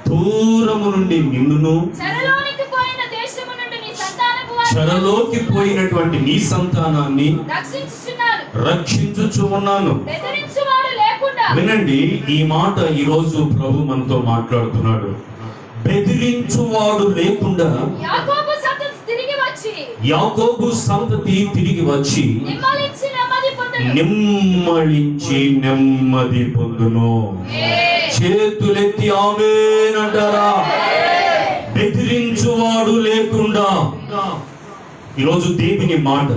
దూరము నుండి నిన్నును చెరలోకి పోయినటువంటి నీ సంతానాన్ని రక్షించుచు ఉన్నాను. వినండి, ఈ మాట ఈరోజు ప్రభు మనతో మాట్లాడుతున్నాడు. బెదిరించువాడు లేకుండా యాకోబు సంతతి తిరిగి వచ్చి నిమ్మళించి నెమ్మది పొందును. చేతులెత్తి ఆమేనంటారా? బెదిరించువాడు లేకుండా ఈరోజు దేవుని మాట,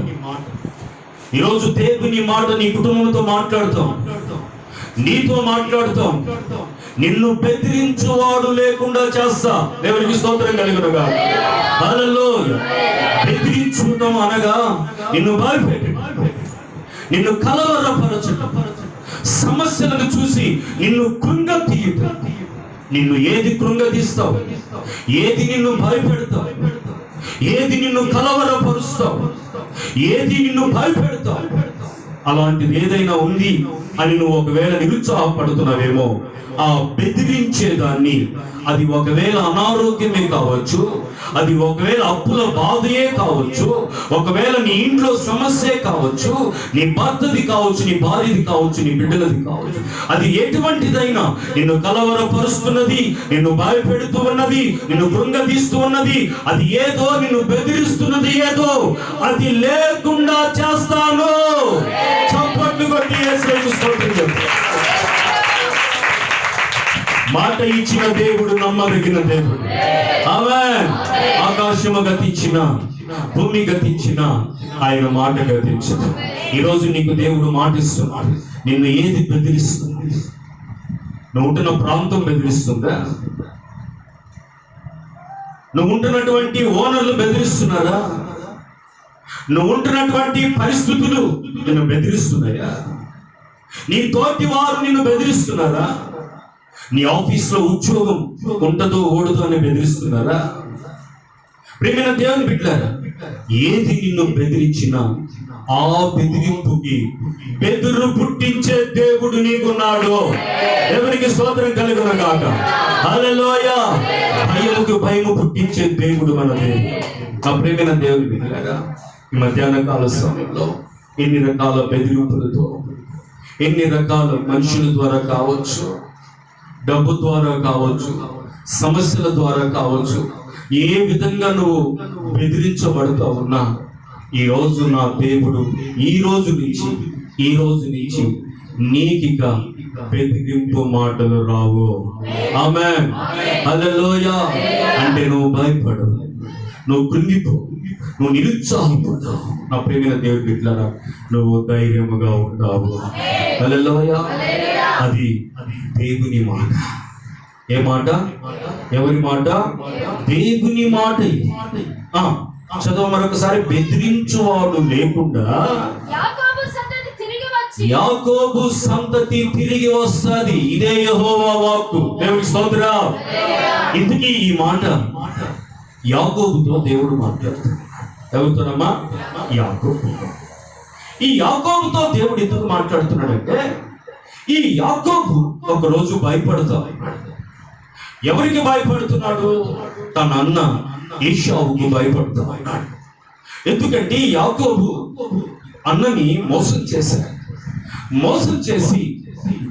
ఈరోజు దేవుని మాట నీ కుటుంబంతో మాట్లాడుతాం, నీతో మాట్లాడుతాం. నిన్ను బెదిరించువాడు లేకుండా చేస్తా. దేవునికి స్తోత్రం కలుగునుగా. హల్లెలూయా. బెదిరించుతాం అనగా నిన్ను భయపెట్టి, నిన్ను కలవరపరచటం, సమస్యలను చూసి నిన్ను కృంగతీయటం. నిన్ను ఏది కృంగతీస్తావు, ఏది నిన్ను భయపెడతావు, ఏది నిన్ను కలవరపరుస్తావు, ఏది నిన్ను భయపెడతావు, అలాంటిది ఏదైనా ఉంది అని నువ్వు ఒకవేళ నిరుత్సాహపడుతున్నావేమో, ఆ బెదిరించేదాన్ని, అది ఒకవేళ అనారోగ్యమే కావచ్చు, అది ఒకవేళ అప్పుల బాధయే కావచ్చు, ఒకవేళ నీ ఇంట్లో సమస్యే కావచ్చు, నీ భర్తది కావచ్చు, నీ భార్యది కావచ్చు, నీ బిడ్డలది కావచ్చు, అది ఎటువంటిదైనా నిన్ను కలవరపరుస్తున్నది, నిన్ను భయపెడుతూ ఉన్నది, నిన్ను కృంగతీస్తూ ఉన్నది, అది ఏదో నిన్ను బెదిరిస్తున్నది, ఏదో అది లేకుండా చేస్తాను. చప్పట్లు కొట్టి యేసుకు స్తోత్రం చెప్పు. మాట ఇచ్చిన దేవుడు నమ్మదగిన దేవుడు. ఆమేన్. ఆకాశము గతించిన, భూమి గతించిన, ఆయన మాట గతించిన. ఈరోజు నీకు దేవుడు మాటిస్తున్నాడు. నిన్ను ఏది బెదిరిస్తుంది? నువ్వు ఉంటున్న ప్రాంతం బెదిరిస్తుందా? నువ్వు ఉంటున్నటువంటి ఓనర్లు బెదిరిస్తున్నారా? నువ్వు ఉంటున్నటువంటి పరిస్థితులు నిన్ను బెదిరిస్తున్నాయా? నీ తోటి వారు నిన్ను బెదిరిస్తున్నారా? నీ ఆఫీస్లో ఉద్యోగం ఉంటదో ఓడదో అని బెదిరిస్తున్నారా? ప్రియమైన దేవుని బిడ్డలారా, ఏది నిన్ను బెదిరించినా ఆ బెదిరింపుకి బెదురు పుట్టించే దేవుడు నీకున్నాడు. దేవునికి స్తోత్రం కలుగును గాక. హల్లెలూయా. భయముకు భయము పుట్టించే దేవుడు మన దేవుడు. ఆ ప్రియమైన దేవుని బిడ్డలారా, ఈ మధ్యాహ్న కాల సమయంలో ఎన్ని రకాల బెదిరింపులతో, ఎన్ని రకాల మనుషుల ద్వారా కావచ్చు, డబ్బు ద్వారా కావచ్చు, సమస్యల ద్వారా కావచ్చు, ఏ విధంగా నువ్వు బెదిరించబడుతూ ఉన్నా, ఈరోజు నా దేవుడు ఈ రోజు నుంచి నీకిక బెదిరింపు మాటలు రావు. ఆమేన్. హల్లెలూయా. అంటే నువ్వు భయపడు, నువ్వు కృంగిపో, నువ్వు నిరుత్సాహపడతావు. నా ప్రియమైన దేవుడి బిడ్డలారా, నువ్వు ధైర్యముగా ఉంటావు. హల్లెలూయా. అది దేవుని మాట. ఏ మాట? ఎవరి మాట? దేవుని మాట. చదువు మరొకసారి. బెదిరించువాడు లేకుండా యాకోబు సంతతి తిరిగి వస్తుంది. ఇదే యెహోవా వాక్కు. దేవునికి స్తోత్రం. ఇందుకే ఈ మాట యాకోబుతో దేవుడు మాట్లాడుతున్నాడు. ఎవరితోనమ్మా? యాకోబు. ఈ యాకోబుతో దేవుడు ఎందుకు మాట్లాడుతున్నాడంటే, ఈ యాకోబు ఒకరోజు భయపడుతూ, ఎవరికి భయపడుతున్నాడు? తన అన్న ఏశావుకు భయపడుతూ ఉన్నాడు. ఎందుకంటే యాకోబు అన్నని మోసం చేశాడు. మోసం చేసి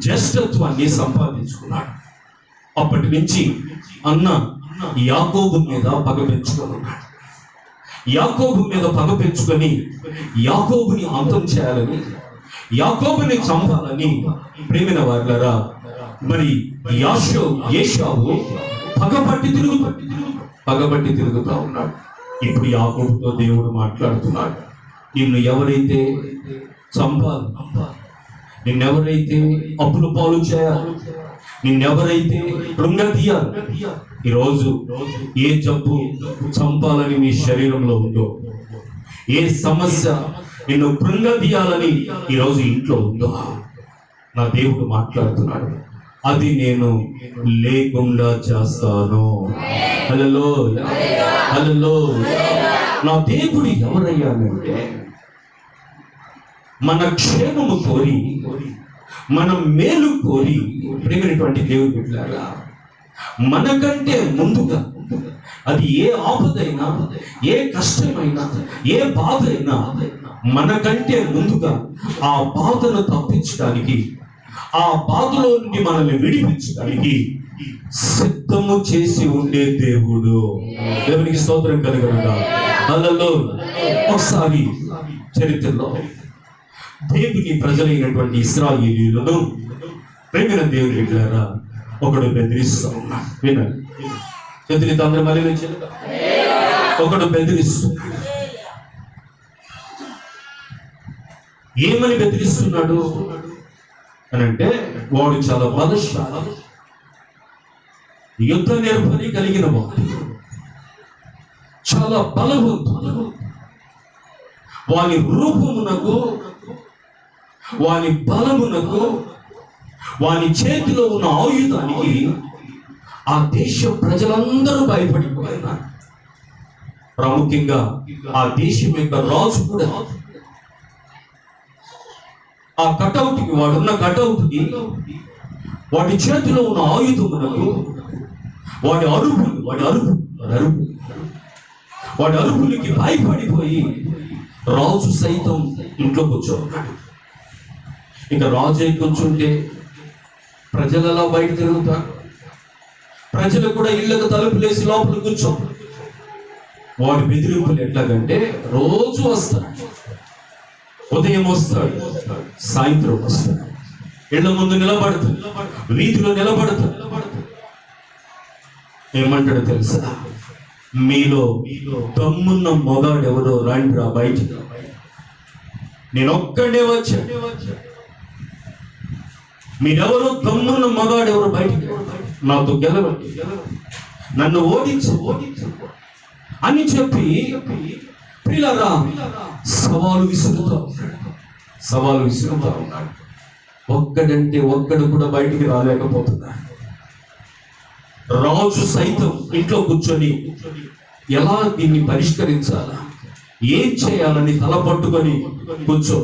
జ్యేష్ఠత్వాన్ని సంపాదించుకున్నాడు. అప్పటి నుంచి అన్న యాకోబు మీద పగ పెంచుకున్నాడు. యాకోబు మీద పగ పెంచుకొని యాకోబుని అంతం చేయాలని, యాకోబుని చంపాలని ప్రేమిన వారులారా, మరి ఏశావు పగబట్టి తిరుగుతూ ఉన్నాడు. ఇప్పుడు యాకోబుతో దేవుడు మాట్లాడుతున్నాడు. నిన్ను ఎవరైతే చంపాలి, నిన్నెవరైతే అప్పుల పాలు చేయాలి, నిన్నెవరైతే కృంగతీయాలి, ఈరోజు ఏ జబ్బు చంపాలని నీ శరీరంలో ఉందో, ఏ సమస్య నిన్ను కృంగతీయాలని ఈరోజు ఇంట్లో ఉందో, నా దేవుడు మాట్లాడుతున్నాడు. అది నేను లేకుండా చేస్తాను. హల్లెలూయా. హల్లెలూయా. నా దేవుడు ఎవరయ్యానంటే, మన క్షేమము కోరి, మన మేలు కోరి ప్రేమైనటువంటి దేవుడు బిడ్డలారా, మనకంటే ముందుగా అది ఏ ఆపదైనా, ఏ కష్టమైనా, ఏ బాధ అయినా మనకంటే ముందుగా ఆ బాధను తప్పించడానికి, ఆ బాధలో నుండి మనల్ని విడిపించడానికి సిద్ధము చేసి ఉండే దేవుడు. దేవునికి స్తోత్రం కలుగునుగా. హల్లెలూయా. ఒకసారి చరిత్రలో దేవుని ప్రజలైనటువంటి ఇశ్రాయేలీయులను ప్రేమైన దేవుని బిడ్డలారా ఒకడు బెదిరిస్తా ఉన్నాడు. వినండి, బెదిరితో అందరూ మళ్ళీ వచ్చారు. ఒకడు బెదిరిస్తున్నాడు. ఏమని బెదిరిస్తున్నాడు అని అంటే, వాడు చాలా బలశాలి, యుద్ధ నిర్భరి కలిగిన వాడు, చాలా బలవంతుడు. వాని రూపమునకు, వాని బలమునకు, వాని చేతిలో ఉన్న ఆయుధానికి ఆ దేశ ప్రజలందరూ భయపడిపోయినారు. ప్రాముఖ్యంగా ఆ దేశం యొక్క రాజు కూడా ఆ కటౌట్కి, వాడున్న కటౌట్కి, వాడి చేతిలో ఉన్న ఆయుధమునకు, వాడి అరుపులకి భయపడిపోయి రాజు సైతం ఇంట్లో కూర్చోన్నాడు. ఇంకా రాజు కూర్చుంటే ప్రజలలో బయట తిరుగుతారు. ప్రజలు కూడా ఇళ్ళకు తలుపులేసి లోపల కూర్చో. వాడి బెదిరింపులు ఎట్లాగంటే, రోజు వస్తాడు, ఉదయం వస్తాడు, సాయంత్రం వస్తాడు, ఇళ్ల ముందు నిలబడుతుంది, వీధిలో నిలబడుతుంది. ఏమంటాడు తెలుసా? మీలో దమ్మున్న మొగాడు ఎవరో రండిరా బయటికి, నేను ఒక్కడే వచ్చా, మీరెవరో దమ్మున్న మగాడు ఎవరు బయటికి, నాతో గెలవండి, నన్ను ఓడించు అని చెప్పి ప్రియులారా సవాలు విసురుతా ఉన్నాడు. ఒక్కడంటే ఒక్కడు కూడా బయటికి రాలేకపోతున్నాడు. రాజు సైతం ఇంట్లో కూర్చొని ఎలా దీన్ని పరిష్కరించాలా, ఏం చేయాలని తల పట్టుకొని కూర్చో.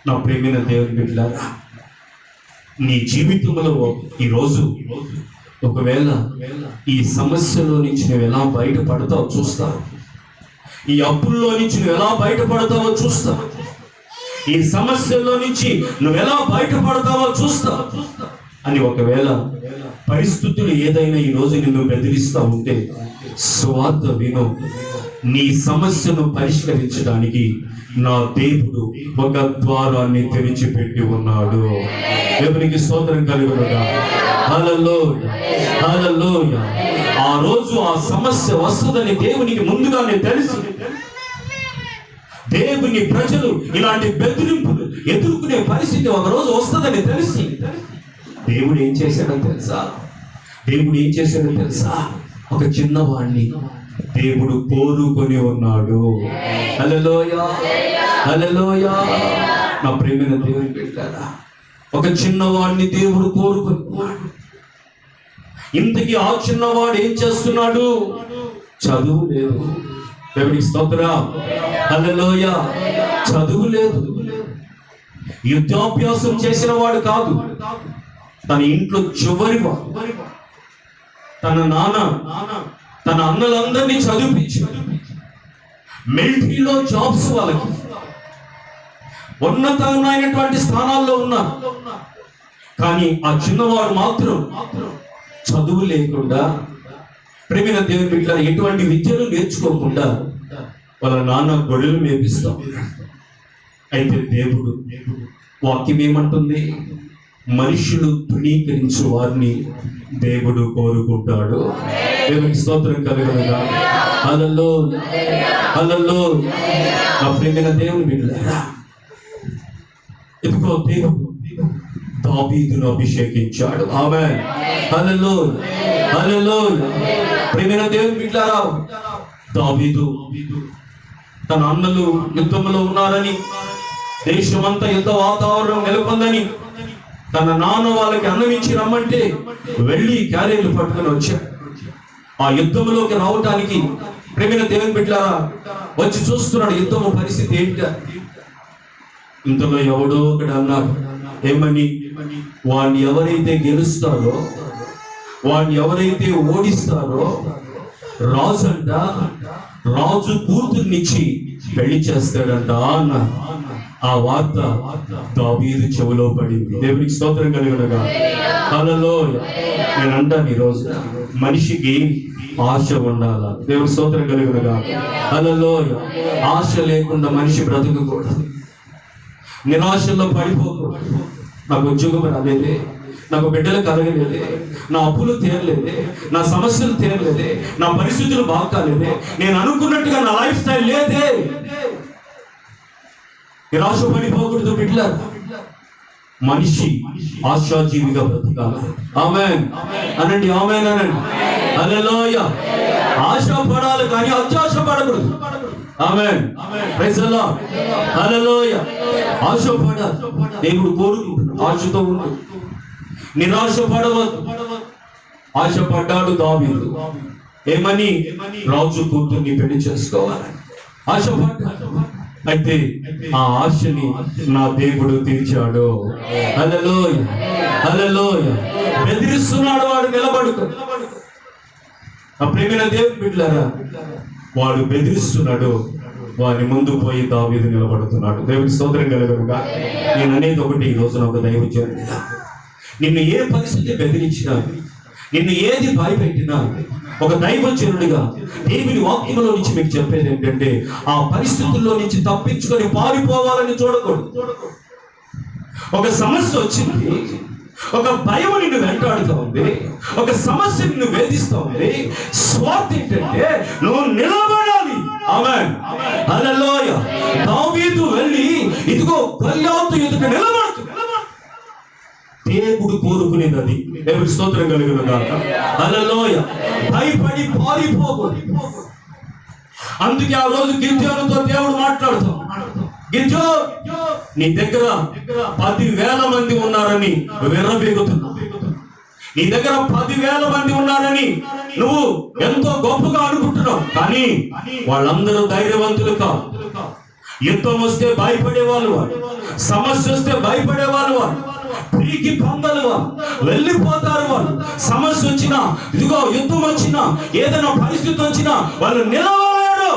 నా ప్రేమైన దేవుని బిడ్డలారా, నీ జీవితంలో ఈరోజు ఒకవేళ ఈ సమస్యలో నుంచి నువ్వు ఎలా బయటపడతావో చూస్తావు, ఈ అప్పుల్లో నుంచి నువ్వు ఎలా బయటపడతావో చూస్తావు, ఈ సమస్యల్లో నుంచి నువ్వు ఎలా బయటపడతావో చూస్తావు అని ఒకవేళ పరిస్థితులు ఏదైనా ఈ రోజు నిన్ను బెదిరిస్తా ఉంటే సువార్త విను. నీ సమస్యను పరిష్కరించడానికి నా దేవుడు ఒక ద్వారాన్ని తెరిచిపెట్టి ఉన్నాడు. దేవునికి స్తోత్రం కలుగునుగా. హల్లెలూయా, హల్లెలూయా. ఆ రోజు ఆ సమస్య వస్తుందని దేవునికి ముందుగానే తెలుసు. దేవుని ప్రజలు ఇలాంటి బెదిరింపులు ఎదుర్కొనే పరిస్థితి ఒక రోజు వస్తుందని తెలిసి దేవుడు ఏం చేశాడో తెలుసా? ఒక చిన్నవాడిని దేవుడు కోరుకొని ఉన్నాడు. హల్లెలూయా, హల్లెలూయా. నా ప్రేమైన దేవుని బిడ్డలారా, ఒక చిన్నవాడిని దేవుడు కోరుకొని ఉన్నాడు. ఇంతకీ ఆ చిన్నవాడు ఏం చేస్తున్నాడు? చదువు లేదు. దేవునికి స్తోత్రం, హల్లెలూయా. చదువు లేదు, యుద్ధాభ్యాసం చేసిన వాడు కాదు. తన ఇంట్లో చివరివాడు. తన నాన్న తన అన్నలందరినీ చదివించి మిలిటరీలో జాబ్స్, వాళ్ళకి ఉన్నతమైనటువంటి స్థానాల్లో ఉన్నారు. కానీ ఆ చిన్నవాడు మాత్రం చదువు లేకుండా, ప్రేమైన దేవుని బిడ్డ ఎటువంటి విద్యలు నేర్చుకోకుండా వాళ్ళ నాన్న గొడవలు మేపిస్తాం. అయితే దేవుడు వాక్యం ఏమంటుంది? మనుషులు తృణీకరించు వారిని దేవుడు కోరుకుంటాడు. దేవునికి స్తోత్రం కలుగునుగా. హల్లెలూయా, హల్లెలూయా. నా ప్రియమైన దేవుని బిడ్డలారా, ఇదిగో దేవుడు దావీదును అభిషేకించాడు. ఆమేన్, హల్లెలూయా, హల్లెలూయా. ప్రియమైన దేవుని బిడ్డలారా, దావీదు తన అన్నలు యుద్ధంలో ఉన్నారని, దేశమంతా యుద్ధ వాతావరణం నెలకొందని తన నాన్న వాళ్ళకి అన్నం ఇచ్చి రమ్మంటే వెళ్ళి క్యారేజీలు పట్టుకొని వచ్చాడు. ఆ యుద్ధంలోకి రావటానికి ప్రేమైన దేవుని బిడ్డలారా వచ్చి చూస్తున్నాడు యుద్ధము పరిస్థితి ఏంటి. ఇంతలో ఎవడో ఒకడు అన్నాడు, ఏమని? వాడిని ఎవరైతే గెలుస్తారో వాడిని ఎవరైతే ఓడిస్తారో రాజు కూతుర్నిచ్చి పెళ్లి చేస్తాడంట అన్న ఆ వార్త దావీదు చెవిలో పడింది. దేవునికి స్తోత్రం కలుగునుగా. హల్లెలూయా. నేను అంటాను ఈరోజు మనిషికి ఆశ ఉండాలా. దేవునికి స్తోత్రం కలుగునుగా. హల్లెలూయా. ఆశ లేకుండా మనిషి బ్రతకకూడదు. నిరాశల్లో పడిపోకూడదు. నాకు ఉద్యోగం రాలేదే, నాకు బిడ్డలు కలగలేదే, నా అప్పులు తీరలేదే, నా సమస్యలు తీరలేదే, నా పరిస్థితులు బాగాలేదే, నేను అనుకున్నట్టుగా నా లైఫ్ స్టైల్ లేదే. నిరాశ పడిపోకూడదు బిడ్డలారా. మనిషి ఆశాజీవిగా బ్రతకాలి. ఆమేన్ అనండి, ఆమేన్ అనండి. హల్లెలూయా. ఆశ పడాలి కానీ అత్యాశ పడకూడదు. Amen. Praise the lord. Hallelujah. ఆశ పడాలి. దేవుడు కోరుకుంటున్నాడు ఆశతో ఉండు. నిరాశ పడవద్దు. ఆశ పడ్డాడు దావీదు. ఏమని? రాజు కూతుర్ని పెళ్లి చేసుకోవాలని ఆశ పడ్డాడు. అయితే ఆ ఆశని నా దేవుడు తీర్చాడు. హల్లెలూయా. హల్లెలూయా. బెదిరిస్తున్నాడు వాడు, నిలబడుకో. ఆ ప్రేమైన దేవుని బిడ్డలారా, వాడు బెదిరిస్తున్నాడు, వారి ముందు పోయి దావీదు నిలబడుతున్నాడు. దేవుడి స్తోత్రం కలుగునుగా. నేను అనేది ఒకటి, ఈ రోజున ఒక దైవజనుడిగా నిన్ను ఏ పరిస్థితి బెదిరించినా, నిన్ను ఏది భయపెట్టినా, ఒక దైవజనుడిగా దేవుని వాక్యంలో నుంచి మీకు చెప్పేది ఏంటంటే, ఆ పరిస్థితుల్లో నుంచి తప్పించుకొని పారిపోవాలని చూడకూడదు. ఒక సమస్య వచ్చింది, ఒక భయం నిన్ను వెంటాడుతూ ఉంది, ఒక సమస్య నిన్ను వేధిస్తూ ఉంది. స్వార్థ ఏంటంటే నువ్వు నిలబడాలి. ఆమేన్. హల్లెలూయా. దావీదు వెళ్ళి ఇదిగో గొల్యాతు ఎదుట నిలబడుతూ దేవుడు కోరుకునేది అది. దేవుడి స్తోత్రం కలుగునుగాక. హల్లెలూయా. భయపడి పారిపోకూడదు. అందుకే ఆ రోజు గిద్యోనుతో దేవుడు మాట్లాడుతాం, గిద్యో నీ దగ్గర 10,000 మంది ఉన్నారని విర్రబీగుతున్నావు. నీ దగ్గర 10,000 మంది ఉన్నారని నువ్వు ఎంతో గొప్పగా అనుకుంటున్నావు. కానీ వాళ్ళందరూ ధైర్యవంతులు కాదు. యుద్ధం వస్తే భయపడే వాళ్ళు, సమస్య వస్తే భయపడే వాళ్ళు, పీకి పందలు వెళ్ళిపోతారు వాళ్ళు. సమస్య వచ్చినా, ఇదిగో యుద్ధం వచ్చినా, ఏదైనా పరిస్థితి వచ్చినా వాళ్ళు నిలవలేరు.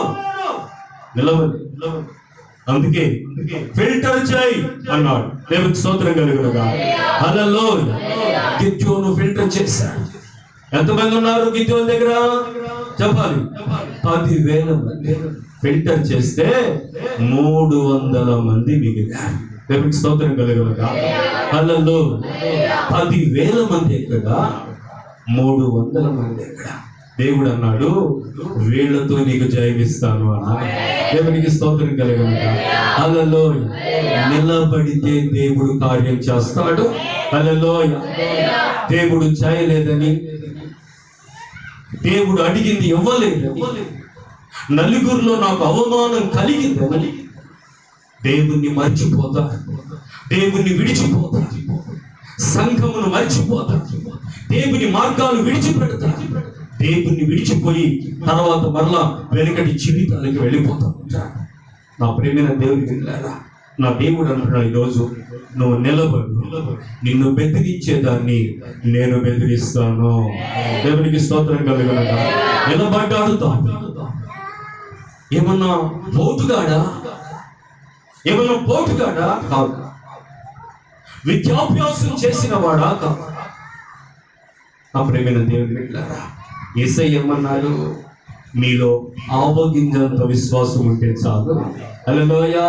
అందుకే ఫిల్టర్ చేయి అన్నాడు. దేవునికి స్తోత్రం కలుగునుగా. హల్లెలూయా. గిద్యోను ఫిల్టర్ చేశాడు. ఎంతమంది ఉన్నారు గిద్యోను దగ్గర? చెప్పాలి. 10,000 మంది. ఫిల్టర్ చేస్తే 300 మంది మిగిలారు. దేవునికి స్తోత్రం కలుగునుగా. హల్లెలూయా. 10,000 మంది ఎక్కడ, 300 మంది ఎక్కడ? దేవుడు అన్నాడు, వీళ్ళతో నీకు జయమిస్తాను అన్నాడు. దేవునికి స్తోత్రం కలుగునుగా. హల్లెలూయా. నిలబడితే దేవుడు కార్యం చేస్తాడు. హల్లెలూయా. దేవుడు చేయలేదని, దేవుడు అడిగింది ఇవ్వలేదని, నలుగురిలో నాకు అవమానం కలిగిందని దేవుణ్ణి మర్చిపోతాడు, దేవుణ్ణి విడిచిపోతాడు, సంఘమును మర్చిపోతాడు, దేవుని మార్గాలు విడిచిపెడతాడు. దేవుణ్ణి విడిచిపోయి తర్వాత మరలా వెనుకటి జీవితానికి వెళ్ళిపోతాడు. నా ప్రేమైన దేవుని బిడ్డలారా, నా దేవుడు అంటున్నాడు ఈరోజు, నువ్వు నిలబడు, నిన్ను బెదిరించేదాన్ని నేను బెదిరిస్తాను. దేవునికి స్తోత్రం కలుగునుగా. నిలబడ్డాడు దావీదు. ఏమన్నా పోటుగాడా? ఏమన్నా పోటుగాడా? కాదు. విద్యాభ్యాసం చేసిన వాడా? కాదు. నా ప్రేమైన దేవుని బిడ్డలారా, యేసయ్య ఏమన్నాడు? మీలో ఆవగింజంత విశ్వాసం ఉంటే చాలు. హల్లెలూయా.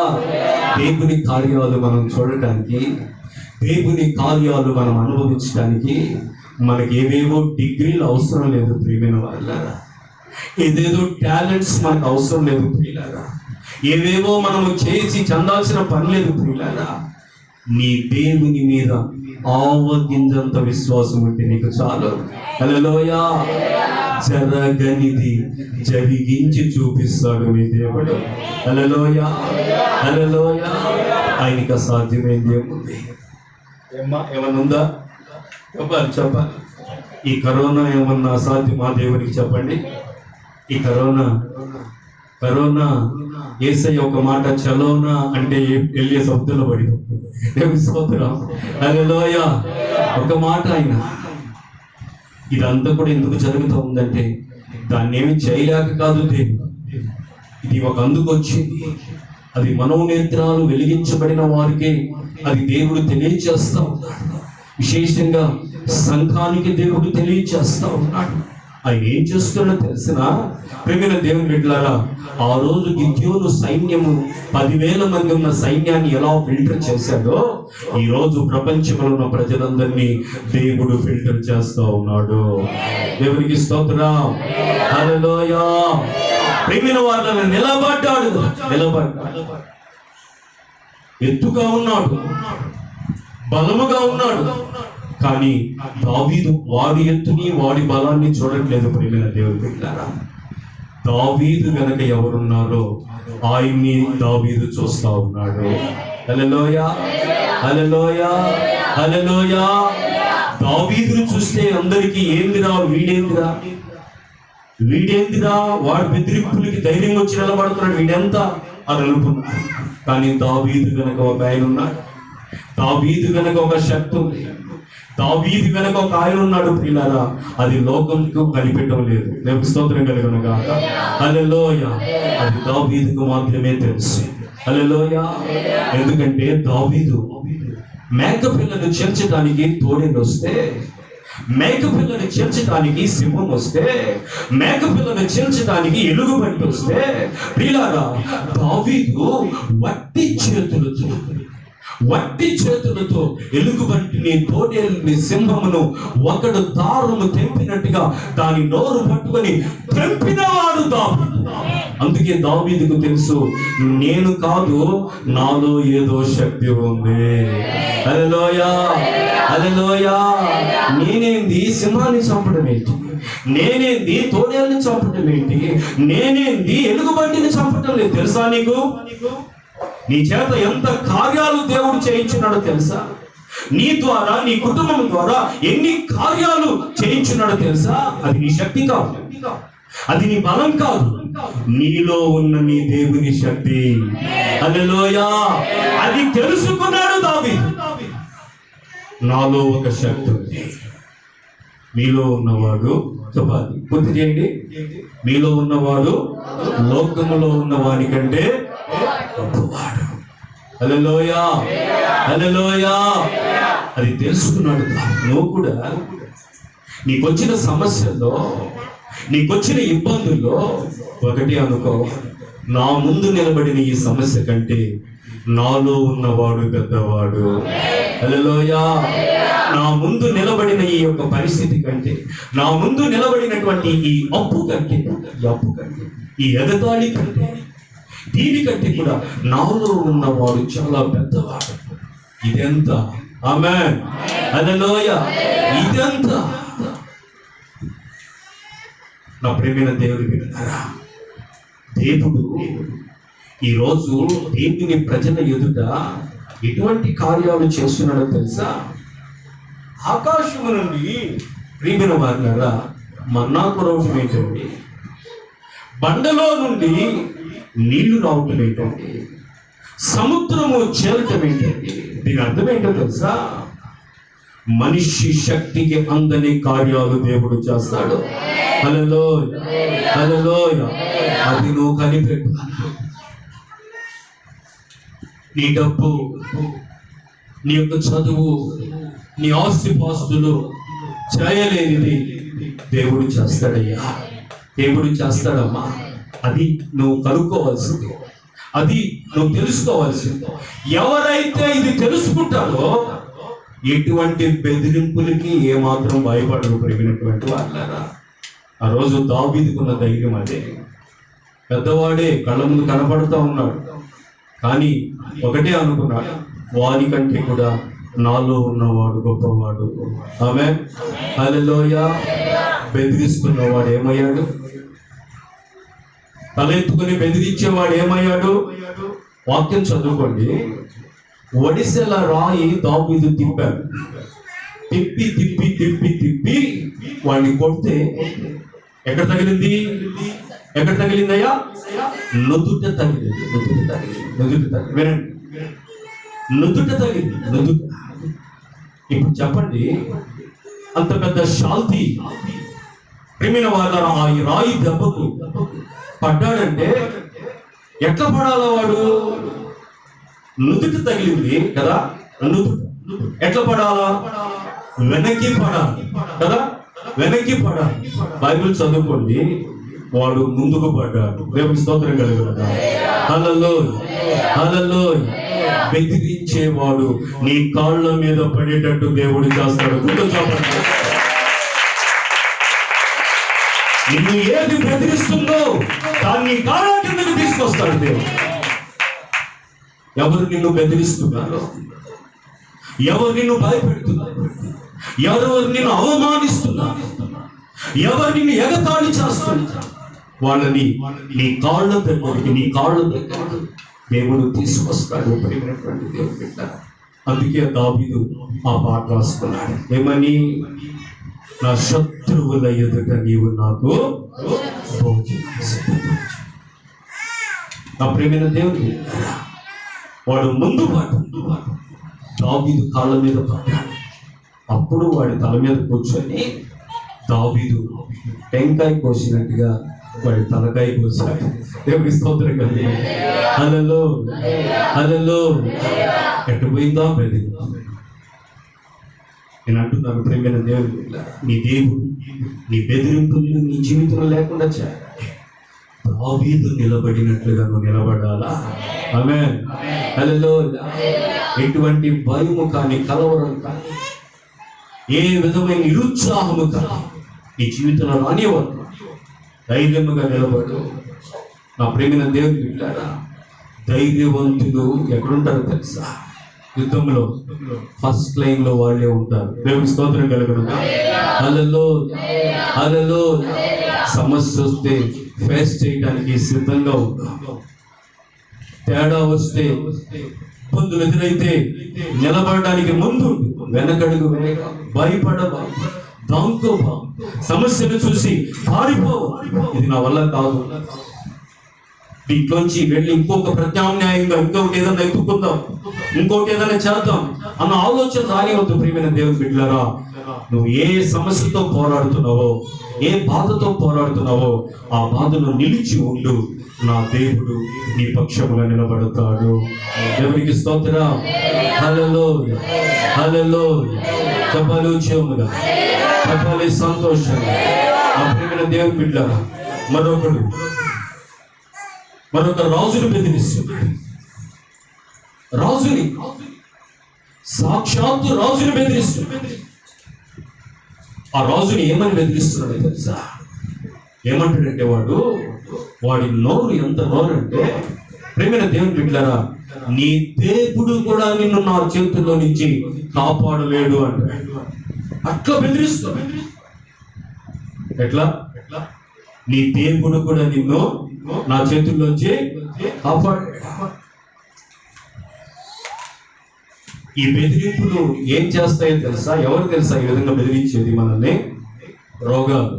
దేవుని కార్యాలు మనం చూడటానికి, దేవుని కార్యాలు మనం అనుభవించడానికి మనకి ఏవేవో డిగ్రీలు అవసరం లేదు ప్రియమైన వాళ్ళారా. ఏదేదో టాలెంట్స్ మనకు అవసరం లేదు ప్రియులారా. ఏవేవో మనము చేసి చెందాల్సిన పని లేదు ప్రియులారా. నీ దేవుని మీద ఆవగింజంత విశ్వాసం ఉంటే నీకు చాలు. హల్లెలూయా. జరగనిది జరిగించి చూపిస్తాడు నీ దేవుడు. హల్లెలూయా. హల్లెలూయా. ఆయనకి అసాధ్యమైంది ఏముంది? ఏమన్నా ఉందా? చెప్పాలి. ఈ కరోనా ఏమన్నా అసాధ్యం మా దేవునికి? చెప్పండి. ఈ కరోనా యేసయ్య ఒక మాట చలోనా అంటే వెళ్ళే శబ్దంలో పడిపోతుంది. స్తోత్రం. హల్లెలూయా. ఒక మాట ఆయన ఇదంతా కూడా ఎందుకు జరుగుతూ ఉందంటే దాన్ని ఏమి చేయలేక కాదు దేవుడు, ఇది ఒక అందుకు వచ్చింది. అది మనోనేత్రాలు వెలిగించబడిన వారికి అది దేవుడు తెలియచేస్తా ఉన్నాడు. విశేషంగా సంఘానికి దేవుడు తెలియచేస్తా ఉన్నాడు. ఆయన ఏం చేస్తున్నా తెలిసిన ప్రియమైన దేవుని బిడ్డలారా, ఆ రోజు గిద్యోను సైన్యము 10,000 మంది ఉన్న సైన్యాన్ని ఎలా ఫిల్టర్ చేశాడో ఈ రోజు ప్రపంచంలో ఉన్న ప్రజలందరినీ దేవుడు ఫిల్టర్ చేస్తా ఉన్నాడు. దేవునికి స్తోత్రం, హల్లెలూయా. ప్రియమైన వాళ్ళని నిలబడ్డాడు. ఎత్తుగా ఉన్నాడు, బలముగా ఉన్నాడు. కానీ దావీదు వాడి ఎత్తుని వాడి బలాన్ని చూడట్లేదు. ప్రియమైన దేవుని బిడ్డలారా, దావీదు వెనక ఎవరున్నారో ఆయన్ని దావీదు చూస్తా ఉన్నాడు. హల్లెలూయా, హల్లెలూయా, హల్లెలూయా. దావీదును చూస్తే అందరికీ ఏందిరా వీడేందిరా వాడి బెదిరింపులకి ధైర్యం వచ్చి నిలబడుతున్నాడు, వీడెంత అని అనుకున్నాడు. కానీ దావీదు వెనక ఒక ఆయన ఉన్నాడు, దావీదు వెనక ఒక శక్తి ఉంది, దావీదు వెనక ఒక ఆయన ఉన్నాడు. ప్రియులారా, అది లోకంకు కనిపెట్టడం లేదు. దేవునికి స్తోత్రం కలుగును గాక. హల్లెలూయా. అది దావీదుకు మాత్రమే తెలుసు. హల్లెలూయా. ఎందుకంటే దావీదు మేకపిల్లను చేర్చడానికి తోడేలు వస్తే, మేకపిల్లను చేర్చడానికి సింహం వస్తే, మేకపిల్లను చేర్చడానికి ఎలుగుబంటి వస్తే, ప్రియులారా దావీదు వట్టి చేతులతో ఎలుగుబంటిని, తోడేలుని, సింహమును ఒకడు దారును తెంపినట్టుగా దాని నోరు పట్టుకొని తెంపినవాడు దావీదు. అందుకే దావీదుకు తెలుసు, నేను కాదు, నాలో ఏదో శక్తి ఉంది. హల్లెలూయా, హల్లెలూయా. నేనేంది సింహాన్ని చంపడం ఏంటి, నేనేంది తోడేల్ని చంపడం ఏంటి, నేనేంది ఎలుగుబంటిని చంపడం లేదు. తెలుసా నీకు? నీ చేత ఎంత కార్యాలు దేవుడు చేయించున్నాడో తెలుసా? నీ ద్వారా, నీ కుటుంబం ద్వారా ఎన్ని కార్యాలు చేయించున్నాడో తెలుసా? అది నీ శక్తి కాదు, అది నీ బలం కాదు, నీలో ఉన్న నీ దేవుని శక్తి. హల్లెలూయా. అది తెలుసుకున్నాడు దావీదు. నాలో ఒక శక్తి ఉంది. మీలో ఉన్నవాడు, చెప్పాలి, పూర్తి చేయండి, మీలో ఉన్నవాడు లోకములో ఉన్న వారి కంటే గొప్పవాడు. హల్లెలూయా, హల్లెలూయా. అది తెలుసుకున్నాడు. నువ్వు కూడా నీకొచ్చిన సమస్యల్లో, నీకొచ్చిన ఇబ్బందుల్లో ఒకటి అనుకో, నా ముందు నిలబడిన ఈ సమస్య కంటే నాలో ఉన్నవాడు పెద్దవాడు. హల్లెలూయా. నా ముందు నిలబడిన ఈ యొక్క పరిస్థితి కంటే, నా ముందు నిలబడినటువంటి ఈ అప్పు కంటే, ఈ ఎగతాళి కంటే, దీనికంటే కూడా నాలో ఉన్నవాడు చాలా పెద్దవాడు. ఇదెంత? ఆమేన్, హల్లెలూయా. ఇదెంత? నా ప్రియమైన దేవుని బిడ్డలారా, దేవుడు ఈరోజు దేవుని ప్రజల ఎదుట ఎటువంటి కార్యాలు చేస్తున్నాడో తెలుసా? ఆకాశము నుండి, ప్రియమైన వారులారా, మన్నా కురవటం ఏంటండి? బండలో నుండి నీళ్లు రావటం ఏంటండి? సముద్రము చేరటం ఏంటండి? దీని అర్థం ఏంటో తెలుసా? మనిషి శక్తికి అందని కార్యాలు దేవుడు చేస్తాడు. హల్లెలూయా, హల్లెలూయా. అది నువ్వు కనిపెట్టు. నీ డబ్బు, నీ యొక్క చదువు, నీ ఆస్తిపాస్తులు చేయలేనిది దేవుడు చేస్తాడయ్యా, దేవుడు చేస్తాడమ్మా. అది నువ్వు కనుక్కోవాల్సింది, అది నువ్వు తెలుసుకోవాల్సింది. ఎవరైతే ఇది తెలుసుకుంటారో ఎటువంటి బెదిరింపులకి ఏమాత్రం భయపడరు. పెరిగినటువంటి వాళ్ళారా, ఆ రోజు దావీదుకున్న ధైర్యం అదే. పెద్దవాడే కళ్ళ ముందు కనపడుతూ ఉన్నాడు, కానీ ఒకటే అనుకున్నాడు, వారికంటే కూడా నాలో ఉన్నవాడు గొప్పవాడు. ఆమేన్, హల్లెలూయా. బెదిరిస్తున్నవాడు ఏమయ్యాడు? తలెత్తుకుని బెదిరించేవాడు ఏమయ్యాడు? వాక్యం చదువుకోండి. ఒడిసెల రాయి దావీదు తిప్పాడు. తిప్పి తిప్పి తిప్పి తిప్పి వాడిని కొడితే ఎక్కడ తగిలింది? ఎక్కడ తగిలిందయ్యా? నుదుట తగిలింది. వినండి, నుదుట తగిలింది. నుదుట. ఇప్పుడు చెప్పండి, అంత పెద్ద శాంతి ప్రేమైన వాళ్ళ ఆ రాయి దెబ్బకు పడ్డాడంటే ఎట్లా పడాలా? వాడు నుదుటి తగిలింది కదా, ఎట్లా పడాలా? వెనక్కి పడాలి కదా, వెనక్కి పడాలి. బైబిల్ చదువుకోండి. వాడు ముందుకు పడ్డాడు. దేవుని స్తోత్రం కలుగును. హల్లెలూయా, హల్లెలూయా. బెదిరించేవాడు నీ కాళ్ళ మీద పడేటట్టు దేవుడు చేస్తాడు. నిన్ను ఏది బెదిరిస్తుందో దాన్ని కాళ్ళ కిందకు తీసుకొస్తాడు దేవుడు. ఎవరు నిన్ను బెదిరిస్తున్నారు, ఎవరు నిన్ను భయపెడుతున్నారు, ఎవరెవరు నిన్ను అవమానిస్తున్నారు, ఎవరు నిన్ను ఎగతాళి చేస్తున్నారు, వాళ్ళని నీ కాళ్ళ దగ్గరికి, నీ కాళ్ళ దగ్గరికి దేవుడు తీసుకొస్తాడు. ప్రియమైనటువంటి దేవుని బిడ్డ, అందుకే దావీదు ఆ పాట రాసుకున్నాడు. ఏమని? నా శత్రువుల ఎదుట నీవు నాకు నా ప్రియమైన దేవుడు. వాడు ముందు పాటు దావీదు కాళ్ళ మీద పడ్డాడు. అప్పుడు వాడి తల మీద కూర్చొని దావీదు టెంకాయ కోసినట్టుగా వాడి తలకాయ కోసాడు. దేవుడి స్తోత్రం కలిగి. హల్లెలూయా, హల్లెలూయా. ఎట్టుపోయిందా బెదిరి? నేను అంటున్నాను ప్రియమైన దేవుడు, నీ దేవుడు నీ బెదిరింపులు నీ జీవితంలో లేకుండా చేయాలి. దావీదు నిలబడినట్లుగా నువ్వు నిలబడాలా? ఆమేన్, హల్లెలూయా. ఎటువంటి భయము కానీ, కలవరం కానీ, ఏ విధమైన నిరుత్సాహము కానీ నీ జీవితంలో రానివ్వదు. ధైర్యముగా నిలబడు. నా ప్రేమైన దేవుని బిడ్డలారా, ధైర్యవంతులు ఎక్కడుంటారో తెలుసా? యుద్ధంలో ఫస్ట్ లైన్ లో వాళ్ళే ఉంటారు. దేవుని స్తోత్రం కలుగును. హల్లెలూయా, హల్లెలూయా. సమస్య వస్తే ఫేస్ చేయడానికి సిద్ధంగా ఉంటాం. తేడా వస్తే, ఇబ్బందులు ఎదురైతే నిలబడడానికి ముందు వెనకడుగు వేయక, భయపడవా, దాంకోవా, సమస్యను చూసి పారిపోవా. ఇది నా వల్ల కాదు, దీంట్లోంచి వెళ్ళి ఇంకొక ప్రత్యామ్నాయంగా ఇంకొకటి ఏదైనా ఎత్తుకుందాం, ఇంకొకటి ఏదైనా చేద్దాం అన్న ఆలోచన రానివద్దు. ప్రియమైన దేవుని బిడ్డలారా, నువ్వు ఏ సమస్యతో పోరాడుతున్నావో, ఏ బాధతో పోరాడుతున్నావో ఆ బాధను నిలిచి ఉండు. నా దేవుడు నీ పక్షముగా నిలబడతాడు. దేవునికి స్తోత్రం. హల్లెలూయా, హల్లెలూయా. చెప్పాలి ఉద్యముగా, చెప్పాలి సంతోషంగా. ఆ ప్రియమైన దేవుని బిడ్డలారా, మరొక రాజును బెదిరిస్తున్నాడు. రాజుని, సాక్షాత్తు రాజుని బెదిరిస్తున్నాడు. ఆ రాజుని ఏమని బెదిరిస్తున్నాడో తెలుసా? ఏమంటాడంటే వాడి నోరు ఎంత నోరు అంటే, ప్రేమైన దేవుని బిడ్డలారా, నీ దేవుడు కూడా నిన్ను నా చేతుల్లో నుంచి కాపాడలేడు అంటాడు. అట్లా బెదిరిస్తున్నాడు. ఎట్లా? నీ దేవుడు కూడా నిన్ను నా చేతుల్లోంచి కాపాడు. ఈ బెదిరింపులు ఏం చేస్తాయో తెలుసా? ఎవరు తెలుసా ఈ విధంగా బెదిరించేది మనల్ని? రోగాలు,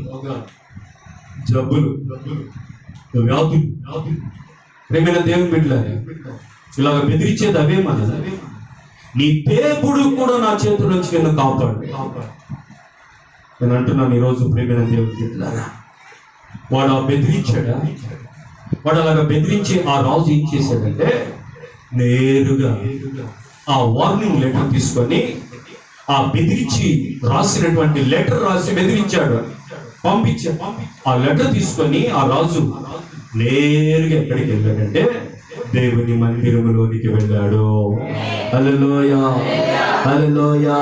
జబ్బులు, వ్యాధులు. ప్రేమైన దేవుని బిడ్డలారా, ఇలాగ బెదిరించేది అవే మన. నీ దేవుడు కూడా నా చేతుల నుంచి నిన్ను కాపాడు. నేను అంటున్నాను ఈరోజు ప్రేమైన దేవుని బిడ్డలారా, వాడు ఆ బెదిరించాడా? వాడు అలాగా బెదిరించి ఆ రాజు ఏం చేశాడంటే, నేరుగా ఆ వార్నింగ్ లెటర్ తీసుకొని ఆ బెదిరించి రాసినటువంటి లెటర్ రాసి బెదిరించాడు, పంపించాడు. ఆ లెటర్ తీసుకొని ఆ రాజు నేరుగా ఎక్కడికి వెళ్ళాడంటే దేవుని మందిరములోనికి వెళ్ళాడు. హల్లెలూయా, హల్లెలూయా,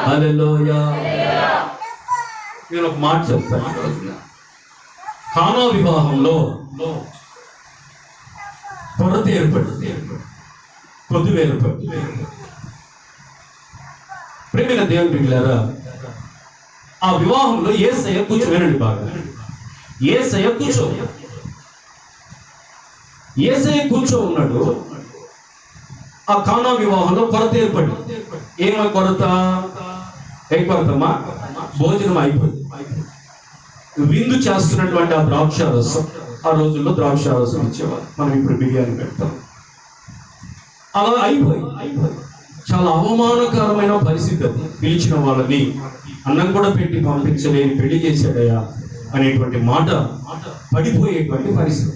హల్లెలూయా. నేను ఒక మాట చెప్తాను. కానా వివాహంలో కొరత ఏర్పడింది, కొద్ది ఏర్పడింది. ప్రేమైన దేవుని బిడ్డలారా, ఆ వివాహంలో యేసయ్య కూర్చోవేనండి. బాగా యేసయ్య కూర్చో ఉన్నాడు. ఆ కానా వివాహంలో కొరత ఏర్పడింది. ఏమో కొరత? ఏం కొరతమ్మా? భోజనం అయిపోయింది. విందు చేస్తున్నటువంటి ఆ ద్రాక్షారసం, ఆ రోజుల్లో ద్రాక్షారసం ఇచ్చేవారు. మనం ఇప్పుడు బిర్యానీ పెడతాం. అలా అయిపోయి చాలా అవమానకరమైన పరిస్థితి అది. పిలిచిన వాళ్ళని అన్నం కూడా పెట్టి పంపించలేని పెళ్లి చేశాడయ్యా అనేటువంటి మాట పడిపోయేటువంటి పరిస్థితి.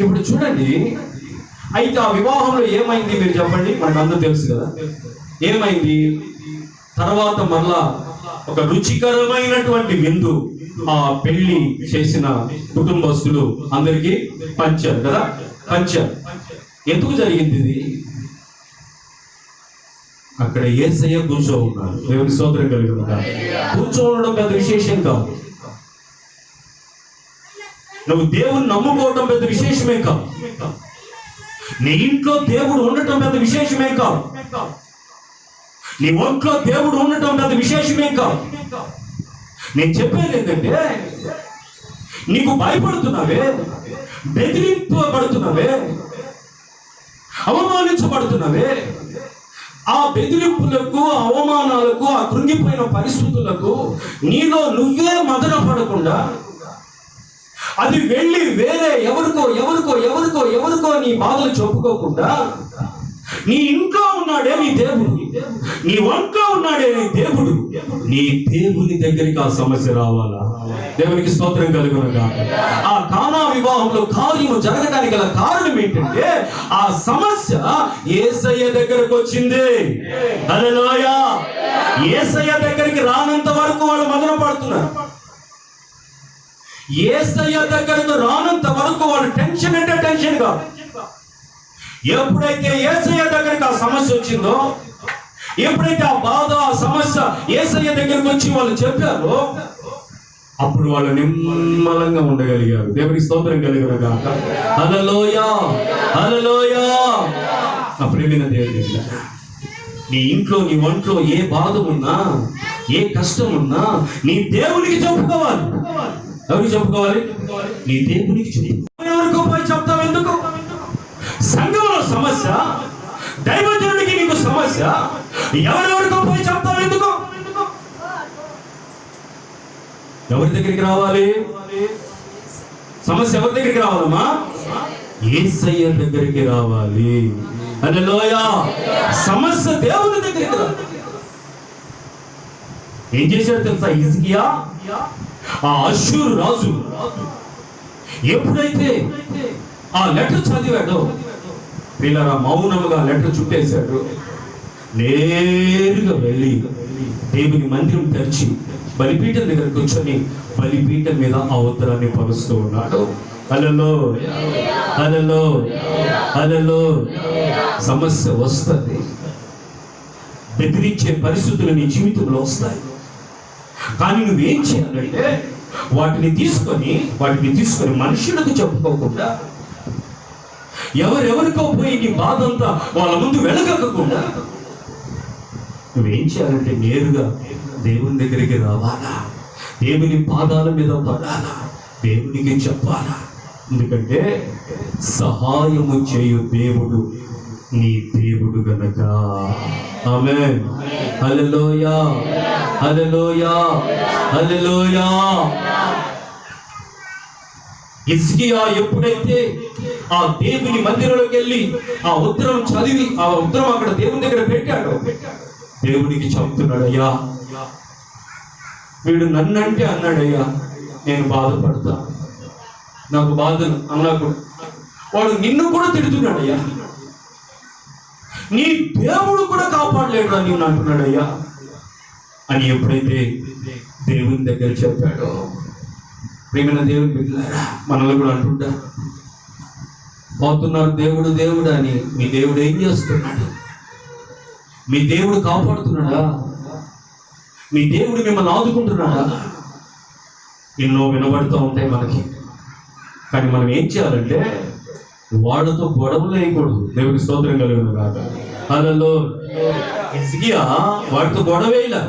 ఇప్పుడు చూడండి, అయితే ఆ వివాహంలో ఏమైంది మీరు చెప్పండి, మనకు అందరూ తెలుసు కదా ఏమైంది. తర్వాత మళ్ళా ఒక రుచికరమైనటువంటి విందు ఆ పెళ్లి చేసిన కుటుంబస్తులు అందరికీ పంచారు కదా, పంచారు. ఎందుకు జరిగింది ఇది? అక్కడ యేసయ్య కూర్చో ఉన్నారు. దేవుని స్తోత్రం కలుగునుగా. కూర్చో ఉండడం పెద్ద విశేషం కాదు. నువ్వు దేవుని నమ్ముకోవడం పెద్ద విశేషమే కాదు. నీ ఇంట్లో దేవుడు ఉండటం పెద్ద విశేషమే కాదు. నీ ఒంట్లో దేవుడు ఉండటం పెద్ద విశేషమే కాదు. నేను చెప్పేది ఏంటంటే, నీకు భయపడుతున్నావే, బెదిరింపబడుతున్నావే, అవమానించబడుతున్నావే, ఆ బెదిరింపులకు, అవమానాలకు, ఆ కృంగిపోయిన పరిస్థితులకు నీలో నువ్వే మదన పడకుండా అది వెళ్ళి వేరే ఎవరికో నీ బాధలు చెప్పుకోకుండా, నీ ఇంట్లో ఉన్నాడే నీ దేవుడు, నీ ఒంట్లో ఉన్నాడే నీ దేవుడు, నీ దేవుని దగ్గరికి ఆ సమస్య రావాలా? దేవునికి స్తోత్రం కలుగునుగా. ఆ కానా వివాహంలో కార్యము జరగడానికి గల కారణం ఏంటంటే, ఆ సమస్య యేసయ్య దగ్గరకు వచ్చింది. హల్లెలూయా. యేసయ్య దగ్గరికి రానంత వరకు వాళ్ళు మదన పడుతున్నారు. యేసయ్య దగ్గరకు రానంత వరకు వాళ్ళు టెన్షన్ అంటే టెన్షన్ కాదు. ఎప్పుడైతే యేసయ్య దగ్గరికి ఆ సమస్య వచ్చిందో, ఎప్పుడైతే ఆ బాధ, ఆ సమస్య యేసయ్య దగ్గరికి వచ్చి వాళ్ళు చెప్పారో, అప్పుడు వాళ్ళు నిమ్మలంగా ఉండగలిగారు. దేవునికి స్తోత్రం కలుగునుగా. హల్లెలూయా, హల్లెలూయా. ప్రియమైన దేవుని, నీ ఇంట్లో, నీ ఒంట్లో ఏ బాధ ఉన్నా, ఏ కష్టం ఉన్నా నీ దేవునికి చెప్పుకోవాలి. ఎవరికి చెప్పుకోవాలి? నీ దేవునికి చెప్పుకోవాలి. ఎవరికో పోయి చెప్తావు ఎందుకు? సంఘంలో సమస్య, దైవజనుడికి నీకు సమస్య, ఎవరెవరికో పోయి చెప్తావు ఎందుకు? ఎవరి దగ్గరికి రావాలి? సమస్య ఎవరి దగ్గరికి రావాలమ్మా? యేసయ్య దగ్గరికి రావాలి. హల్లెలూయా. సమస్య దేవుని దగ్గరికి రావాలి. ఏం చేశాడు తెలుసా హిజ్కియా? ఆ అష్షూరు రాజు ఎప్పుడైతే ఆ లెటర్ చదివాడో, వీళ్ళ మౌనముగా లెటర్ చుట్టేశాడు. నేరుగా వెళ్ళి దేవుని మందిరం తెరిచి బలిపీఠం దగ్గర కూర్చొని బలిపీఠం మీద ఆ ఉత్తరాన్ని పరుస్తూ ఉన్నాడు. హల్లెలూయా, హల్లెలూయా, హల్లెలూయా. సమస్య వస్తుంది, బెదిరించే పరిస్థితులు నీ జీవితంలో వస్తాయి. కానీ నువ్వేం చేయాలంటే, వాటిని తీసుకొని మనుషులకు చెప్పుకోకుండా, ఎవరెవరికో పోయి నీ బాధ అంతా వాళ్ళ ముందు వెలగకుండా, నువ్వేం చేయాలంటే నేరుగా దేవుని దగ్గరికి రావాలా, దేవుని పాదాల మీద పడాలా, దేవునికి చెప్పాలా. ఎందుకంటే సహాయము చేయు దేవుడు నీ దేవుడు గనక. ఆమేన్. హల్లెలూయా, హల్లెలూయా, హల్లెలూయా. హిజ్కియా ఎప్పుడైతే ఆ దేవుని మందిరంలోకి వెళ్ళి ఆ ఉత్తరం చదివి, ఆ ఉత్తరం అక్కడ దేవుని దగ్గర పెట్టాడు, దేవునికి చెప్తున్నాడయ్యా, వీడు నన్నంటే అన్నాడయ్యా, నేను బాధపడతా, నాకు బాధలు అన్నా కూడా వాడు నిన్ను కూడా తిడుతున్నాడయ్యా, నీ దేవుడు కూడా కాపాడలేడు నిన్ను అంటున్నాడయ్యా అని ఎప్పుడైతే దేవుని దగ్గర చెప్పాడో, ప్రియమైన దేవుని బిడ్డలారా, మనల్ని కూడా అంటుంటా పోతున్నారు దేవుడు దేవుడు అని. మీ దేవుడు ఏం చేస్తున్నాడు? మీ దేవుడు కాపాడుతున్నాడా? మీ దేవుడు మిమ్మల్ని ఆదుకుంటున్నాడా? ఎన్నో వినబడుతూ ఉంటాయి మనకి. కానీ మనం ఏం చేయాలంటే వాళ్ళతో గొడవలు వేయకూడదు. దేవుడికి స్తోత్రం కలుగును కాక. హల్లెలూయా. హిజ్కియా వాడితో గొడవ వేయలా,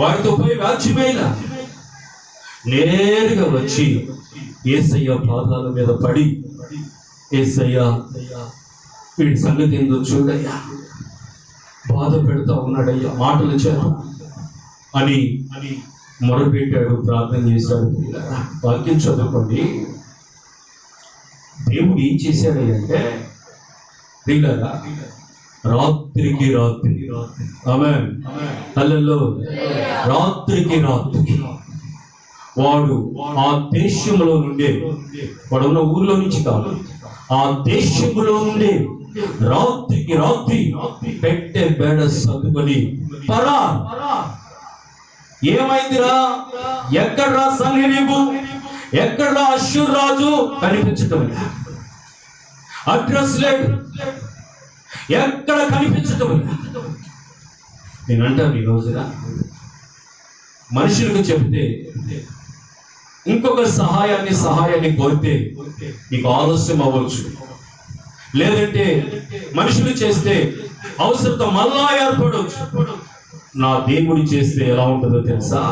వాడితో పోయి వ్యాజ్యమేలా, నేరుగా వచ్చి యేసయ్య పాదాల మీద పడి, యేసయ్య వీడి సంగతి ఏందో చూడయ్యా, బాధ పెడతా ఉన్నాడయ్యా మాటల చేత అని మొరపెట్టాడు, ప్రార్థన చేశాడు. వాక్యం చదువుకోండి. దేవుడు ఏం చేశాడంటే, ప్రియులారా, రాత్రికి రాత్రి, ఆమేన్, హల్లెలూయా, రాత్రికి రాత్రి వాడు ఆ దేశంలో నుండే, వాడున్న ఊర్లో నుంచి కాదు, ఆ దేశంలో నుండే రాత్రికి రాత్రి పెట్టే బేడ సర్దుకొని పరా. ఏమైందిరా? ఎక్కడ్రా సన్హెరీబు, ఎక్కడ్రా అష్షూరు రాజు? కనిపించటం లేదు, అడ్రస్ లేదు, ఎక్కడ కనిపించటం లేదు. నేను అంటాను, ఈ రోజున మనుషులకు చెప్తే, ఇంకొక సహాయాన్ని కోరితే నీకు ఆలస్యం అవ్వచ్చు. లేదంటే మనుషులు చేస్తే అవసరత మళ్ళా ఏర్పడవచ్చు. నా దేవుడు చేస్తే ఎలా ఉంటుందో తెలుసా?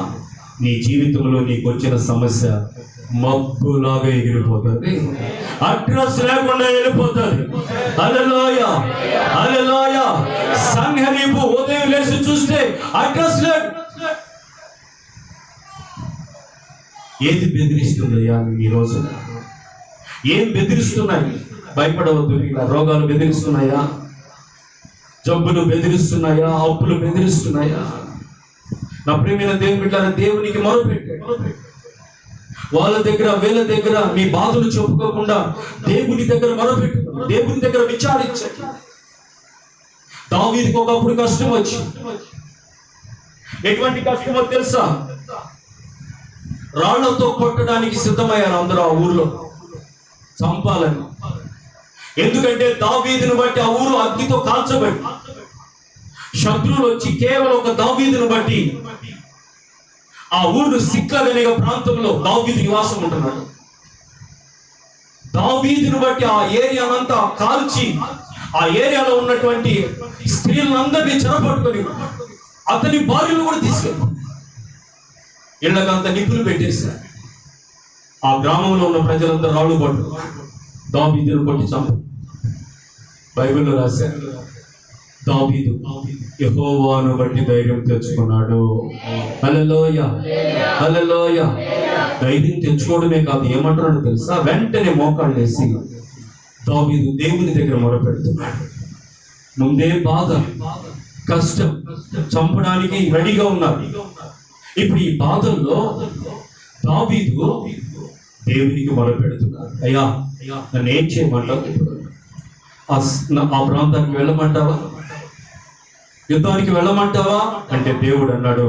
నీ జీవితంలో నీకు వచ్చిన సమస్య మబ్బులాగా ఎగిరిపోతుంది, అడ్రస్ లేకుండా వెళ్ళిపోతుంది. హల్లెలూయా, హల్లెలూయా. సన్హెరీబు ఉదయం లేచి చూస్తే అడ్రస్ లేదు. ఏది బెదిరిస్తుందయ్యా ఈ రోజు? ఏం బెదిరిస్తున్నాయి? భయపడవద్దు. రోగాలు బెదిరిస్తున్నాయా? జబ్బులు బెదిరిస్తున్నాయా? అప్పులు బెదిరిస్తున్నాయా? నా ప్రియమైన దేవుని బిడ్డలారా, దేవునికి మొరపెట్టాడు. వాళ్ళ దగ్గర వీళ్ళ దగ్గర మీ బాధలు చెప్పుకోకుండా దేవుని దగ్గర మొరపెట్టు, దేవుని దగ్గర విచారించండి. దావీదుకు ఒకప్పుడు కష్టం వచ్చింది. ఎటువంటి కష్టమో తెలుసా? రాళ్లతో కొట్టడానికి సిద్ధమయ్యారు అందరూ ఆ ఊర్లో, చంపాలని. ఎందుకంటే దావీదును బట్టి ఆ ఊరు అగ్నితో కాల్చబడి, శత్రువులు వచ్చి కేవలం ఒక దావీదును బట్టి ఆ ఊరు సిక్లగనే ప్రాంతంలో దావీదు నివాసం ఉంటున్నాడు. దావీదును బట్టి ఆ ఏరియానంతా కాల్చి, ఆ ఏరియాలో ఉన్నటువంటి స్త్రీలందరినీ చెరపట్టుకొని అతని భార్యను కూడా తీసుకెళ్ళి ఇళ్ళకంతా నిప్పులు పెట్టేశారు. ఆ గ్రామంలో ఉన్న ప్రజలంతా రాళ్ళు పట్టు దావీదును కొట్టి చంపారు. బైబిల్లో రాశారు, దావీదు యెహోవాను బట్టి ధైర్యం తెచ్చుకున్నాడు. హల్లెలూయా, హల్లెలూయా. ధైర్యం తెచ్చుకోవడమే కాదు, ఏమంటున్నాడు తెలుసా? వెంటనే మోకాళ్ళు వేసి దావీదు దేవుని దగ్గర మొరపెడుతున్నాడు. ముందే బాధ, కష్టం, చంపడానికి రెడీగా ఉన్నారు. ఇప్పుడు ఈ బాధల్లో దావీదు దేవునికి మొరపెడుతున్నాడు. అయ్యా, నన్ను ఏం చేయమంటావు? ఆ ప్రాంతానికి వెళ్ళమంటావా? యుద్ధానికి వెళ్ళమంటావా అంటే దేవుడు అన్నాడు,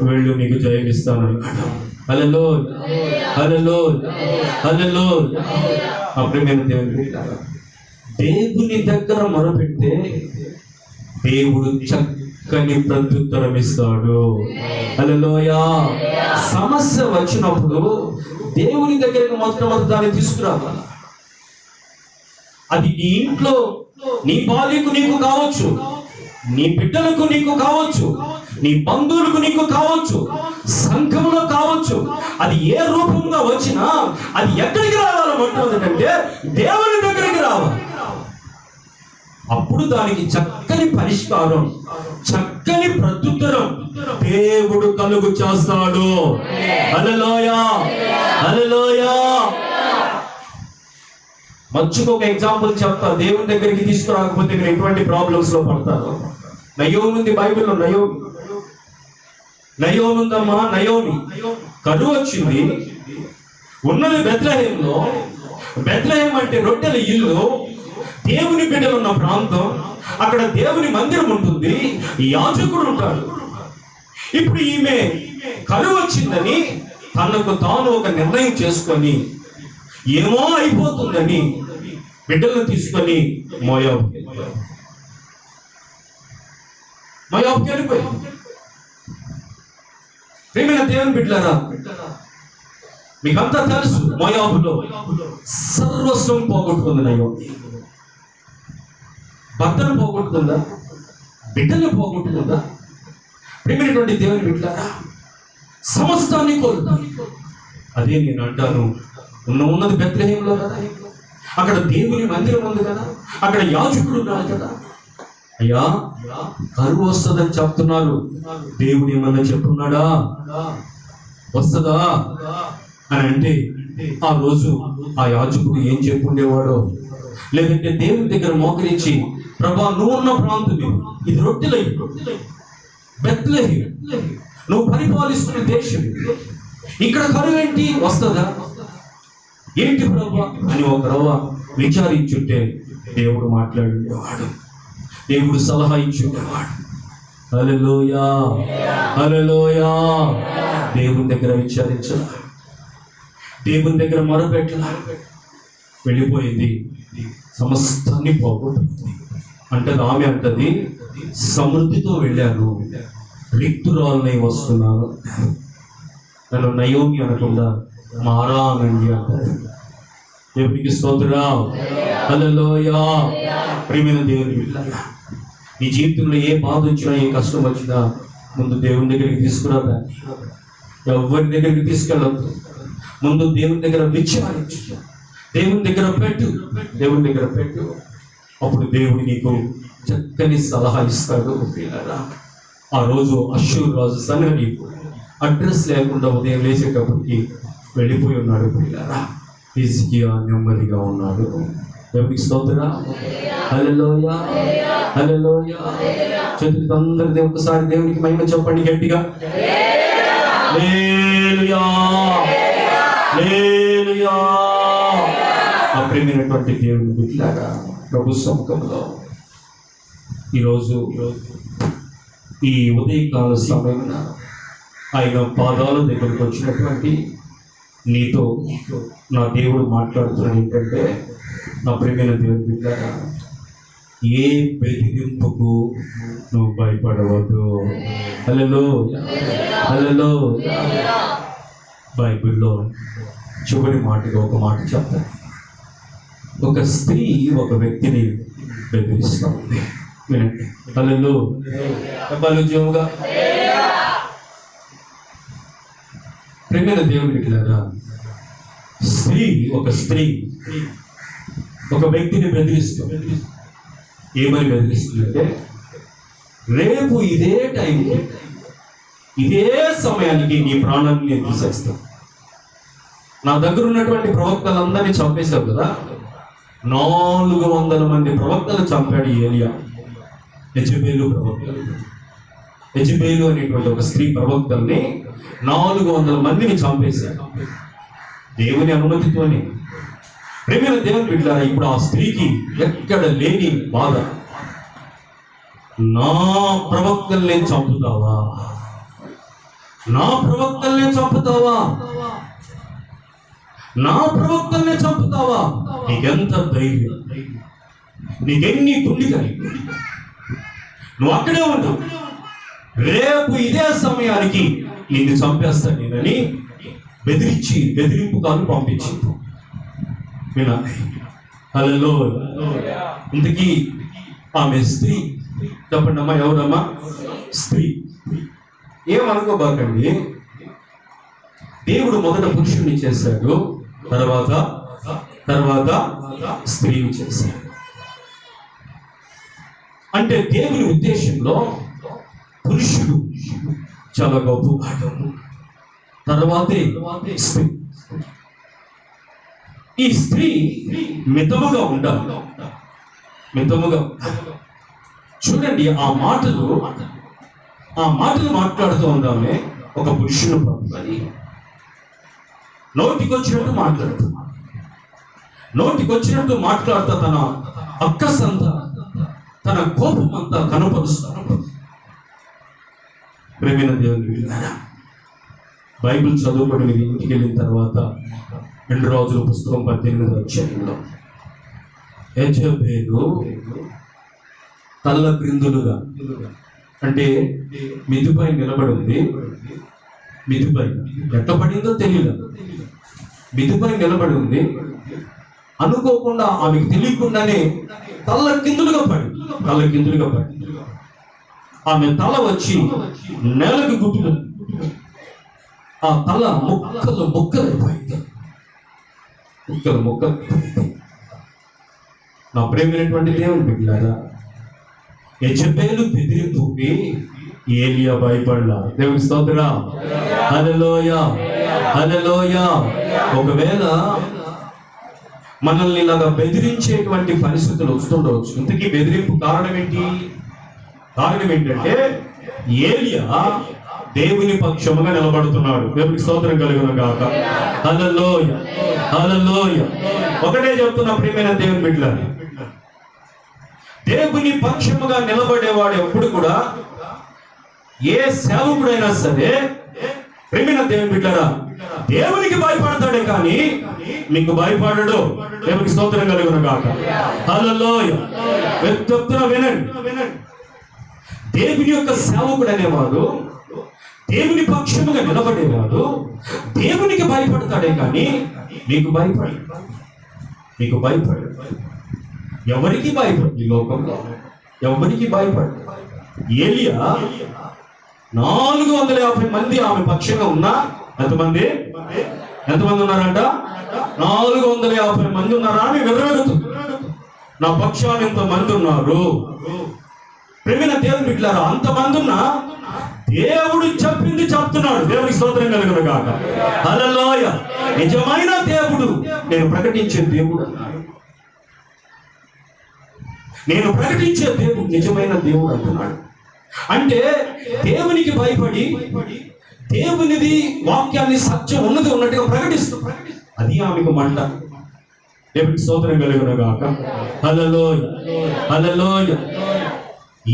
వెళ్ళు, నీకు జయమిస్తాను అన్నాడు. హల్లెలూయా, హల్లెలూయా, హల్లెలూయా. అప్పుడు మేము దేవుని దగ్గర మొరపెడితే దేవుడు చక్కని ప్రత్యుత్తరం ఇస్తాడు. హల్లెలూయా. సమస్య వచ్చినప్పుడు దేవుని దగ్గరికి మొట్టమొదటి దాన్ని తీసుకురావాలి. అది నీ ఇంట్లో నీ భార్యకు నీకు కావచ్చు, నీ బిడ్డలకు నీకు కావచ్చు, నీ బంధువులకు నీకు కావచ్చు, సంఘంలో కావచ్చు. అది ఏ రూపంగా వచ్చినా అది ఎక్కడికి రావాలి? మొట్టమొదటంటే దేవుని దగ్గరికి రావాలి. అప్పుడు దానికి చక్కని పరిష్కారం, చక్కని ప్రత్యుత్తరం దేవుడు కలుగు చేస్తాడు. హల్లెలూయా, హల్లెలూయా. మంచిగా ఒక ఎగ్జాంపుల్ చెప్తా. దేవుని దగ్గరికి తీసుకురాకపోతే మీరు ఎటువంటి ప్రాబ్లమ్స్ లో పడతారు. నయోమి ఉంది బైబిల్లో. నయోమి ఉందమ్మా. నయోమి కరువు వచ్చింది, ఉన్నది బెత్లెహేంలో. బెత్లెహేం అంటే రొట్టెల ఇల్లు, దేవుని బిడ్డలు ఉన్న ప్రాంతం. అక్కడ దేవుని మందిరం ఉంటుంది, యాజకుడు ఉంటాడు. ఇప్పుడు ఈమె కరువు వచ్చిందని తనకు తాను ఒక నిర్ణయం చేసుకొని, ఏమో అయిపోతుందని బిడ్డలను తీసుకొని మోయాబుకి వెళ్ళిపోయింది. ప్రియమైన దేవుని బిడ్డలారా, మీకంతా తెలుసు, మోయాబులో సర్వస్వం పోగొట్టుకుంది నయోమి. భర్తను పోగొట్టుకుందా? బిడ్డను పోగొట్టుకుందా? ప్రియమైనటువంటి దేవుని బిడ్డలారా, సమస్తాన్ని కోల్పోయింది. అదే నేను అంటాను, ఉన్నది బెత్లెహేంలో కదా, అక్కడ దేవుని మందిరం ఉంది కదా, అక్కడ యాజకుడు ఉన్నాడు కదా. అయ్యా, కరువు వస్తుందని చెప్తున్నారు, దేవుడు ఏమన్నా చెప్పున్నాడా? వస్తుందా అని అంటే ఆ రోజు ఆ యాజకుడు ఏం చెప్పుండేవాడో? లేదంటే దేవుని దగ్గర మోకరించి, ప్రభా నువ్వు ఉన్న ప్రాంతం ఇది రొట్టెలయ్యి బెత్లెహేము, నువ్వు పరిపాలిస్తున్న దేశం, ఇక్కడ కరువేంటి వస్తుందా ఏంటి ప్రభా అని ఒక రవ్వ విచారించుంటే దేవుడు మాట్లాడేవాడు, దేవుడు సలహా ఇచ్చుండేవాడు. హల్లెలూయా, హల్లెలూయా. దేవుని దగ్గర విచారించాల, దేవుని దగ్గర మొరపెట్టలా, వెళ్ళిపోయింది, సమస్తాన్ని పోగొట్టుకుంది. అంటే ఆమె అంటది, సమృద్ధితో వెళ్ళాను, రిక్తురాలనై వస్తున్నాను. నన్ను నయోమి అనకుండా మారా అనండి అంటారు. దేవునికి స్తోత్రం, హల్లెలూయా. ప్రియమైన దేవుని బిడ్డలారా, నీ జీవితంలో ఏ బాధ వచ్చినా, ఏ కష్టం వచ్చినా ముందు దేవుని దగ్గరికి తీసుకురాదా, ఎవరి దగ్గరికి తీసుకెళ్ళద్దు. ముందు దేవుని దగ్గర విచారించు, దేవుని దగ్గర పెట్టు, దేవుని దగ్గర పెట్టు. అప్పుడు దేవుడు నీకు చక్కని సలహా ఇస్తాడు. ఆ రోజు అష్షూరు రాజు సన్హెరీబు అడ్రస్ లేకుండా ఉదయం లేచేటప్పటికి వెళ్ళిపోయి ఉన్నాడు. పిల్లరా, హిజ్కియా నెమ్మదిగా ఉన్నాడు. దేవునికి స్తోత్రం, హల్లెలూయా, హల్లెలూయా. చేతులతో అందరూ ఒకసారి దేవునికి మహిమ చెప్పండి గట్టిగా. హల్లెలూయా, హల్లెలూయా. ప్రియమైనటువంటి దేవుని బిడ్డలారా, ప్రభు సముఖంలో ఈరోజు ఈ ఉదయకాల సమయమున ఆయన పాదాల దగ్గరకు వచ్చినటువంటి నీతో నా దేవుడు మాట్లాడుతున్నాడు ఏంటంటే, నా ప్రియమైన దేవుని బిడ్డలారా, ఏ బెదిరింపుకు నువ్వు భయపడవద్దు. హల్లెలూయా, హల్లెలూయా. బైబిల్లో చివరి మాటగా ఒక మాట చెప్తాను. ఒక స్త్రీ ఒక వ్యక్తిని బెదిరిస్తూ ఉంది. వినండి. హల్లెలూయా. ప్రియమైన దేవుని బిడ్డలారా, ఒక స్త్రీ ఒక వ్యక్తిని బెదిరిస్తుంది. ఏమని బెదిరిస్తుందంటే, రేపు ఇదే టైంకి ఇదే సమయానికి నీ ప్రాణాన్ని నేను తీసేస్తాను. నా దగ్గర ఉన్నటువంటి ప్రవక్తలందరినీ చంపేశావు కదా, 400 మంది ప్రవక్తలు చంపాడు ఏలియా. యెజబెలు ప్రవక్తలు, యెజబెలు అనేటువంటి ఒక స్త్రీ ప్రవక్తల్ని 400 మందిని చంపేశాడు దేవుని అనుమతితోనే. ప్రేమైన దేవుని బిడ్డలారా, ఇప్పుడు ఆ స్త్రీకి ఎక్కడ లేని బాధ. నా ప్రవక్తల్ని చంపుతావా, నా ప్రవక్తల్ని చంపుతావా, నా ప్రవక్తల్ని చంపుతావా? నీకెంత ధైర్యం, నీకెన్ని గుండెకాయి, నువ్వు అక్కడే ఉంటావు. రేపు ఇదే సమయానికి నిన్ను చంపేస్తా నేనని బెదిరింపు కాలు పంపించింది. వినాలి. హల్లెలూయా. ఇంతకీ ఆమె స్త్రీ, చెప్పండి అమ్మా, ఎవరమ్మా? స్త్రీ. ఏమనుకోబాకండి, దేవుడు మొదట పురుషుడిని చేశాడు, తర్వాత స్త్రీని చేశాడు. అంటే దేవుని ఉద్దేశంలో పురుషుడు చాలా గొప్పవాడు, తర్వాతే స్త్రీ. ఈ స్త్రీ మితముగా ఉండాలి, మితముగా. చూడండి, ఆ మాటలు మాట్లాడుతూ ఉందామే ఒక పురుషుడు పంపని. నోటికొచ్చినట్టు మాట్లాడుతూ తన అక్కసంత, తన కోపం అంతా కనపరుస్తాను. ప్రేమైన దేవుని బిడ్డలారా, బైబిల్ చదువుకొని మీరు ఇంటికి వెళ్ళిన తర్వాత 2 రాజుల పుస్తకం 18వ అధ్యాయంలో యెజబెలు తల్ల క్రిందులుగా, అంటే మిదిపై నిలబడి ఉంది. మిదిపై ఎట్ట పడిందో తెలియదు, మిదిపై నిలబడి ఉంది. అనుకోకుండా ఆమెకు తెలియకుండానే తల్ల కిందులుగా పడి ఆమె తల వచ్చి నేలకు గుట్టుకుంది. ఆ తల ముక్కలైపోయింది. నా ప్రేమైనటువంటి దేవుని బిడ్డలారా, యెజబెలు బెదిరింపుకి ఏలియా భయపడలా. దేవుని స్తోత్రం, హల్లెలూయా, హల్లెలూయా. ఒకవేళ మనల్ని ఇలాగా బెదిరించేటువంటి పరిస్థితులు వస్తుండవచ్చు. ఇంతకీ బెదిరింపు కారణం ఏంటి? కారణం ఏంటంటే ఏలియా దేవుని పక్షముగా నిలబడుతున్నాడు. దేవునికి స్తోత్రం కలుగును గాక. హల్లెలూయా, హల్లెలూయా. ఒకటే చెప్తున్నా ప్రియమైన దేవుని బిడ్డలారా, దేవుని పక్షముగా నిలబడేవాడు ఎప్పుడు కూడా, ఏ సేవకుడైనా సరే ప్రియమైన దేవుని బిడ్డలారా, దేవునికి భయపడతాడే కానీ మీకు భయపడడు. దేవునికి స్తోత్రం కలుగును గాక. హల్లెలూయా. చెప్తున్నా వినండి. దేవుని యొక్క సేవకుడు అనేవాడు, దేవుని పక్షముగా నిలబడేవాడు దేవునికి భయపడతాడే కానీ మీకు భయపడు. ఎవరికి భయపడు? ఈ లోకంలో ఎవరికి భయపడు. ఏలియా 450 మంది ఆమె పక్షంగా ఉన్నా ఎంతమంది ఉన్నారంట? 450 మంది ఉన్నారా అని వివరగలుగుతుంది. నా పక్షాన్ని ఎంతమంది ఉన్నారు? ప్రేమైన దేవుని బిడ్డలారా, అంతమంది ఉన్నా దేవుడు చెప్పింది చెప్తున్నాడు. దేవునికి స్తోత్రం కలుగును గాక. హల్లెలూయా. నిజమైన దేవుడు, నేను ప్రకటించే దేవుడు అన్నాడు. నేను ప్రకటించే దేవుడు నిజమైన దేవుడు అంటున్నాడు. అంటే దేవునికి భయపడి దేవునిది వాక్యాన్ని సత్యం ఉన్నది ఉన్నట్టుగా ప్రకటిస్తూ, అది ఆమెకు మంట. దేవునికి స్తోత్రం కలుగును గాక. హల్లెలూయా, హల్లెలూయా.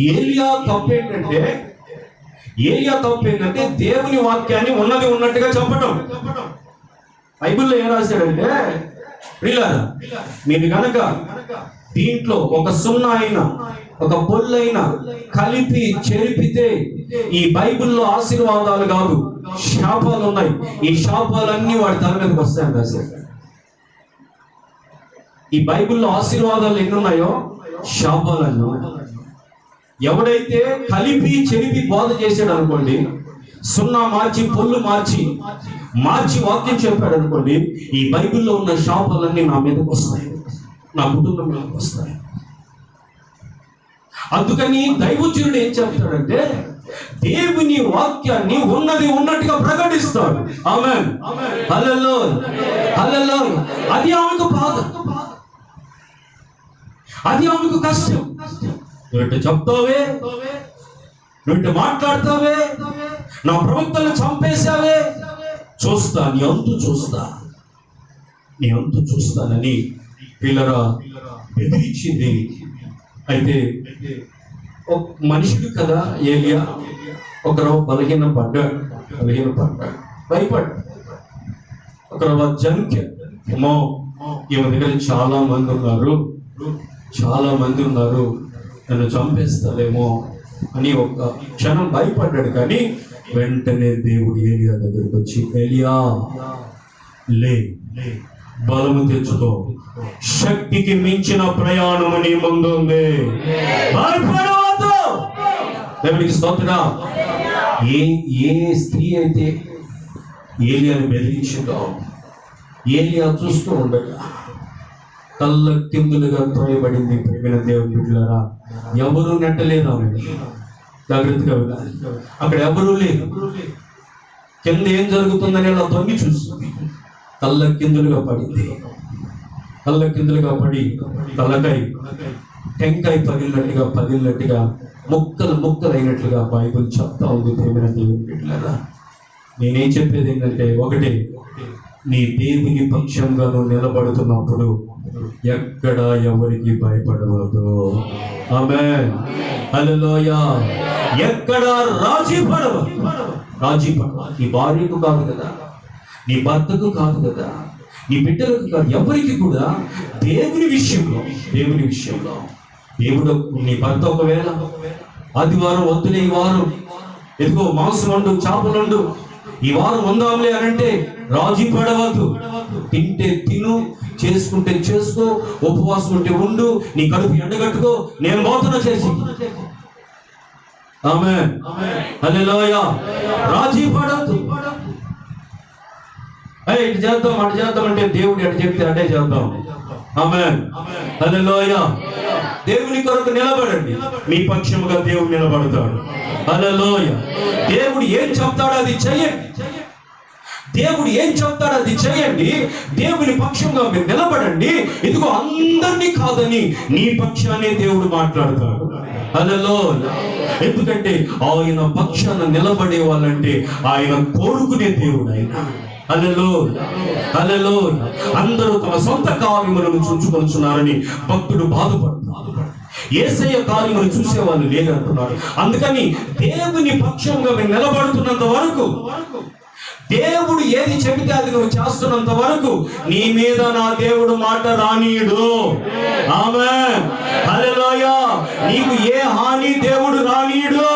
ఏలియా తప్పు ఏంటంటే దేవుని వాక్యాన్ని ఉన్నది ఉన్నట్టుగా చెప్పడం. బైబిల్లో ఏం రాశాడంటే, ప్రియులారా, మీరు కనుక దీంట్లో ఒక సున్నా అయినా ఒక పొల్లైనా కలిపి చెరిపితే ఈ బైబిల్లో ఆశీర్వాదాలు కాదు, శాపాలు ఉన్నాయి. ఈ శాపాలన్నీ వాడి తల మీదకి వస్తాయని రాశాడు. ఈ బైబిల్లో ఆశీర్వాదాలు ఎన్ని ఉన్నాయో శాపాలన్నీ. ఎవడైతే కలిపి చెరిపి బోధ చేశాడు అనుకోండి, సున్నా మార్చి పొల్లు మార్చి వాక్యం చెప్పాడు అనుకోండి, ఈ బైబిల్లో ఉన్న శాపాలన్నీ నా మీదకి వస్తాయి, నా కుటుంబం మీదకి వస్తాయి. అందుకని దైవజనుడు ఏం చెప్తాడంటే, దేవుని వాక్యాన్ని ఉన్నది ఉన్నట్టుగా ప్రకటిస్తాడు. ఆమేన్, హల్లెలూయా, హల్లెలూయా. అది ఆమెకు బాధ, అది ఆమెకు కష్టం. నువ్వు చెప్తావే, నువ్వు మాట్లాడతావే, నా ప్రవక్తలను చంపేశావే, చూస్తా, నీ అంతు చూస్తానని పిల్లరా బెదిరించింది. అయితే ఒక మనుషుడు కదా ఏలియా, ఒకరు బలహీన పడ్డాడు, భయపడ్డాడు. ఒకరు జంక్, ఏమో ఈమె దగ్గర చాలా మంది ఉన్నారు, నన్ను చంపేస్తారేమో అని ఒక క్షణం భయపడ్డాడు. కానీ వెంటనే దేవుడు ఏలియా దగ్గరికి వచ్చి, ఏలియా లే, బలము తెచ్చుకో, శక్తికి మించిన ప్రయాణము నీ ముందు ఉంది, భయపడవద్దు. దేవునికి స్తోత్రం. ఏ స్త్రీ అయితే ఏలియాని బెదిరించిందో, ఏలియా చూస్తూ ఉండగా కళ్ళ కిందులుగా త్రోయబడింది. ప్రేమైన దేవుని బిడ్డలారా, ఎవరు నెట్టలేదు ఆమె. జాగ్రత్తగా వినాలి. అక్కడ ఎవరూ లేదు. కింద ఏం జరుగుతుందని అలా తొంగి చూస్తుంది. కళ్ళ కిందులుగా పడింది. కళ్ళ కిందులుగా పడి తలకాయ టెంకాయ పగిలినట్టుగా ముక్కలు అయినట్లుగా బైబిల్ చెప్తా ఉంది. ప్రేమైన దేవుని బిడ్డలారా, నేనేం చెప్పేది ఏంటంటే, ఒకటి, నీ దేవుని పక్షంగా నువ్వు నిలబడుతున్నప్పుడు ఎక్కడ ఎవరికి భయపడవద్దు. ఆమేన్, హల్లెలూయా. ఎక్కడ రాజీ పడవద్దు. నీ భార్యకు కాదు కదా, నీ భర్తకు కాదు కదా, నీ బిడ్డలకు కాదు, ఎవరికి కూడా దేవుని విషయంలో దేవుడు, నీ భర్త ఒకవేళ ఆదివారం వద్దులే, ఈ వారం ఎదుగో మాంసం వండు, చేపలు వండు, ఈ వారం వందాంలే అని అంటే రాజీ పడవద్దు. తింటే తిను, చేసుకుంటే చేసుకో, ఉపవాసం ఉంటే ఉండు, నీ కడుపు ఎండగట్టుకో, నేను మోతన చేసి. ఆమేన్, హల్లెలూయా. రాజీ పడవద్దు. ఇటు చేద్దాం అటు చేద్దాం అంటే దేవుడు ఎటు చెప్తే అటే చేద్దాం. ఆమేన్, హల్లెలూయా. దేవుని కొరకు నిలబడండి. మీ పక్షముగా దేవుడు నిలబడతాడు. హల్లెలూయా. దేవుడు ఏం చెప్తాడో అది చెయ్యండి. దేవుడు ఏం చెప్తాడో అది చేయండి, దేవుని పక్షంగా మీరు నిలబడండి. ఇదిగో అందరినీ కాదని నీ పక్షాన్ని దేవుడు మాట్లాడతాడు. హల్లెలూయా. ఎందుకంటే ఆయన పక్షాన నిలబడే వాళ్ళంటే ఆయన కోరుకునే దేవుడు ఆయన. హల్లెలూయా, హల్లెలూయా. అందరూ తమ సొంత కార్యములను చూచుకొనుచున్నారని భక్తుడు బాధపడుతున్నాడు. యేసయ్య కార్యములు చూసేవాళ్ళు లేదంటున్నాడు. అందుకని దేవుని పక్షంగా మీరు నిలబడుతున్నంత వరకు, దేవుడు ఏది చెబితే అది నువ్వు చేస్తున్నంత వరకు నీ మీద నా దేవుడు మాట రానీయుడు. ఆమేన్, హల్లెలూయా. నీకు ఏ హాని దేవుడు రానీయుడు.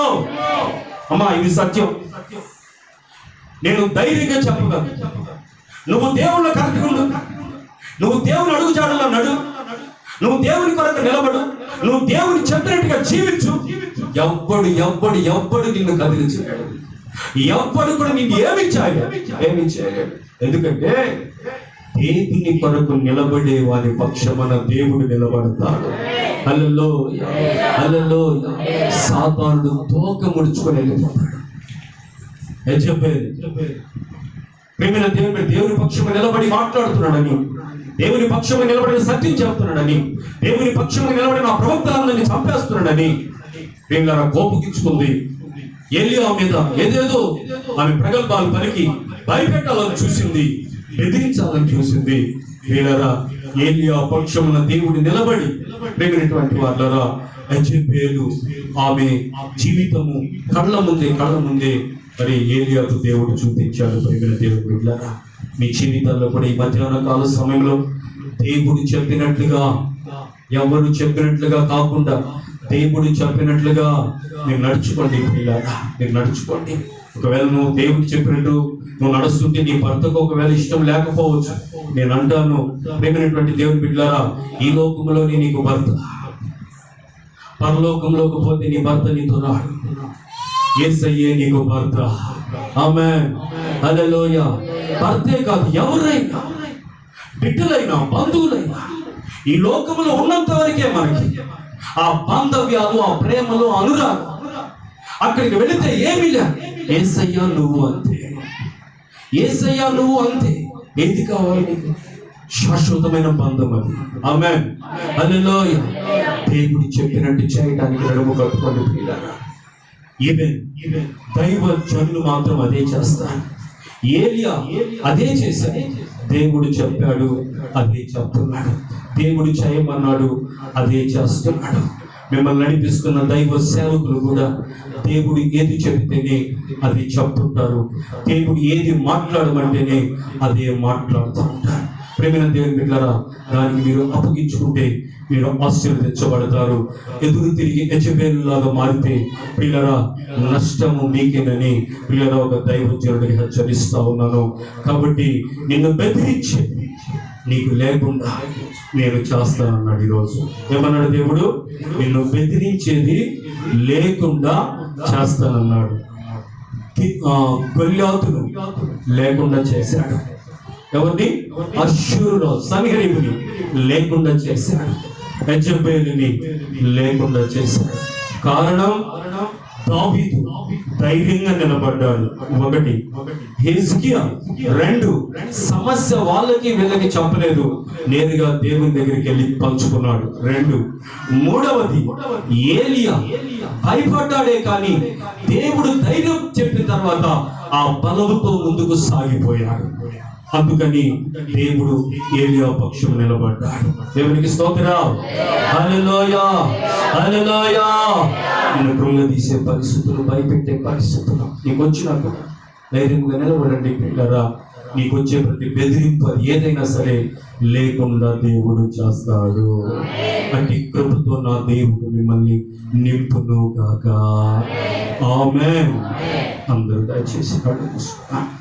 అమ్మా, ఇది సత్యం. నేను ధైర్యంగా చెప్పగలను. నువ్వు దేవుళ్ళ కరెక్ట్గా, నువ్వు దేవుని అడుగుజాడల్లో నడు, నువ్వు దేవుని కొరకు నిలబడు, నువ్వు దేవుని చెప్పినట్టుగా జీవించు. ఎవ్వడు నిన్ను కదిలించలేడు. ఎవ్వడు కూడా నిన్ను ఏమి చేయలేడు. ఎందుకంటే దేవుని కొరకు నిలబడే వారి పక్షమున దేవుడు నిలబడతాడు. హల్లెలూయా, హల్లెలూయా. సాతానుడు తోక ముడుచుకొని వెళ్ళిపోతాడు. దేవుని పక్షము నిలబడి మాట్లాడుతున్నాడని, దేవుని పక్షము నిలబడిన సత్యం చెప్తున్నాడని, దేవుని పక్షము నిలబడిన ప్రవక్తలందరినీ చంపేస్తున్నాడని ప్రేమలారా కోపగించుకుంది. ఏలియా మీద ఏదేదో ఆమె ప్రగల్భాలు పలికి భయపెట్టాలని చూసింది, బెదిరించాలని చూసింది. ప్రేమలారా, ఏలియా పక్షమున దేవుడు నిలబడి ప్రేమైనటువంటి వాళ్ళరా, యెజెబెలు ఆమె జీవితము కళ్ళ ముందే మరి ఏలియాకు దేవుడు చూపించాడు. ప్రేమైన దేవుడు బిడ్డలారా, మీ జీవితాల్లో కూడా ఈ మధ్యాహ్న కాల సమయంలో దేవుడు చెప్పినట్లుగా, ఎవరు చెప్పినట్లుగా కాకుండా దేవుడు చెప్పినట్లుగా మీరు నడుచుకోండి. పిల్లారా, మీరు నడుచుకోండి. ఒకవేళ నువ్వు దేవుడు చెప్పినట్టు నువ్వు నడుస్తుంటే నీ భర్తకు ఒకవేళ ఇష్టం లేకపోవచ్చు. నేను అంటాను, ప్రేమైనటువంటి దేవుని బిడ్డలారా, ఈ లోకంలోని నీకు భర్త, పరలోకంలోకి పోతే నీ భర్త నీతో రాడు. యేసయ్యే నీకు భర్త. ఆమేన్, హల్లెలూయా. భర్తే కాదు, ఎవరైనా, బిడ్డలైనా, బంధువులైనా, ఈ లోకంలో ఉన్నంత వరకే మనకి ఆ బాంధవ్యాలు, ఆ ప్రేమలు, అనురాగం. అక్కడికి వెళితే ఏమీ లేదు. యేసయ్యా నువ్వు అంతే, యేసయ్యా నువ్వు అంతే. ఏది కావాలి నీకు? శాశ్వతమైన బంధం అది. ఆమేన్, హల్లెలూయా. దేవుడు చెప్పినట్టు చేయడానికి నడుము కట్టుకోండి పిల్లారా. ఈవెన్ దైవ జనులు మాత్రం అదే చేస్తారు. ఏలియా అదే చేశాడు. దేవుడు చెప్పాడు, అదే చెప్తున్నాడు. దేవుడు చేయమన్నాడు, అదే చేస్తున్నాడు. మిమ్మల్ని నడిపిస్తున్న దైవ సేవకులు కూడా దేవుడు ఏది చెబితేనే అది చెప్తుంటారు. దేవుడు ఏది మాట్లాడమంటేనే అదే మాట్లాడుతూ ఉంటారు. ప్రేమైన దేవుని బిడ్డలారా, దానికి మీరు అప్పగించుకుంటే మీరు ఆశీర్వదించబడతారు. ఎదురు తిరిగి యెజెబెలులాగా మారితే పిల్లరా నష్టము మీకేనని పిల్లరా ఒక దైవజనుడికి హెచ్చరిస్తా ఉన్నాను. కాబట్టి నిన్ను బెదిరించే నీకు లేకుండా నేను చేస్తానన్నాడు. ఈరోజు ఏమన్నాడు దేవుడు? నిన్ను బెదిరించేది లేకుండా చేస్తానన్నాడు. గొల్యాతును లేకుండా చేశాడు. ఎవరిని? అష్షూరులో సన్హెరీబుని లేకుండా చేశాడు. యెజెబెలుని లేకుండా చేశాడు. కారణం, దావీదు ధైర్యంగా నిలబడ్డాడు. 1 హిజ్కియా 2 సమస్య వాళ్ళకి వీళ్ళకి చెప్పలేదు, నేరుగా దేవుని దగ్గరికి వెళ్ళి పంచుకున్నాడు. 2 మూడవది ఏలియా భయపడ్డాడే కానీ దేవుడు ధైర్యం చెప్పిన తర్వాత ఆ బలముతో ముందుకు సాగిపోయాడు. అందుకని దేవుడు ఏలియా పక్షం నిలబడ్డాడు. దేవునికి స్తోత్రం. హల్లెలూయా, హల్లెలూయా. నిన్ను కృంగదీసే పరిస్థితులు, భయపెట్టే పరిస్థితులు నీకు వచ్చినప్పుడు ధైర్యంగా నిలబడండి పిల్లరా. నీకు వచ్చే ప్రతి బెదిరింపు ఏదైనా సరే లేకుండా దేవుడు చేస్తాడు. అట్టి కృపతో నా దేవుడు మిమ్మల్ని నింపును గాక. ఆమేన్. అందరూ దయచేసి కళ్ళు మూసుకోండి.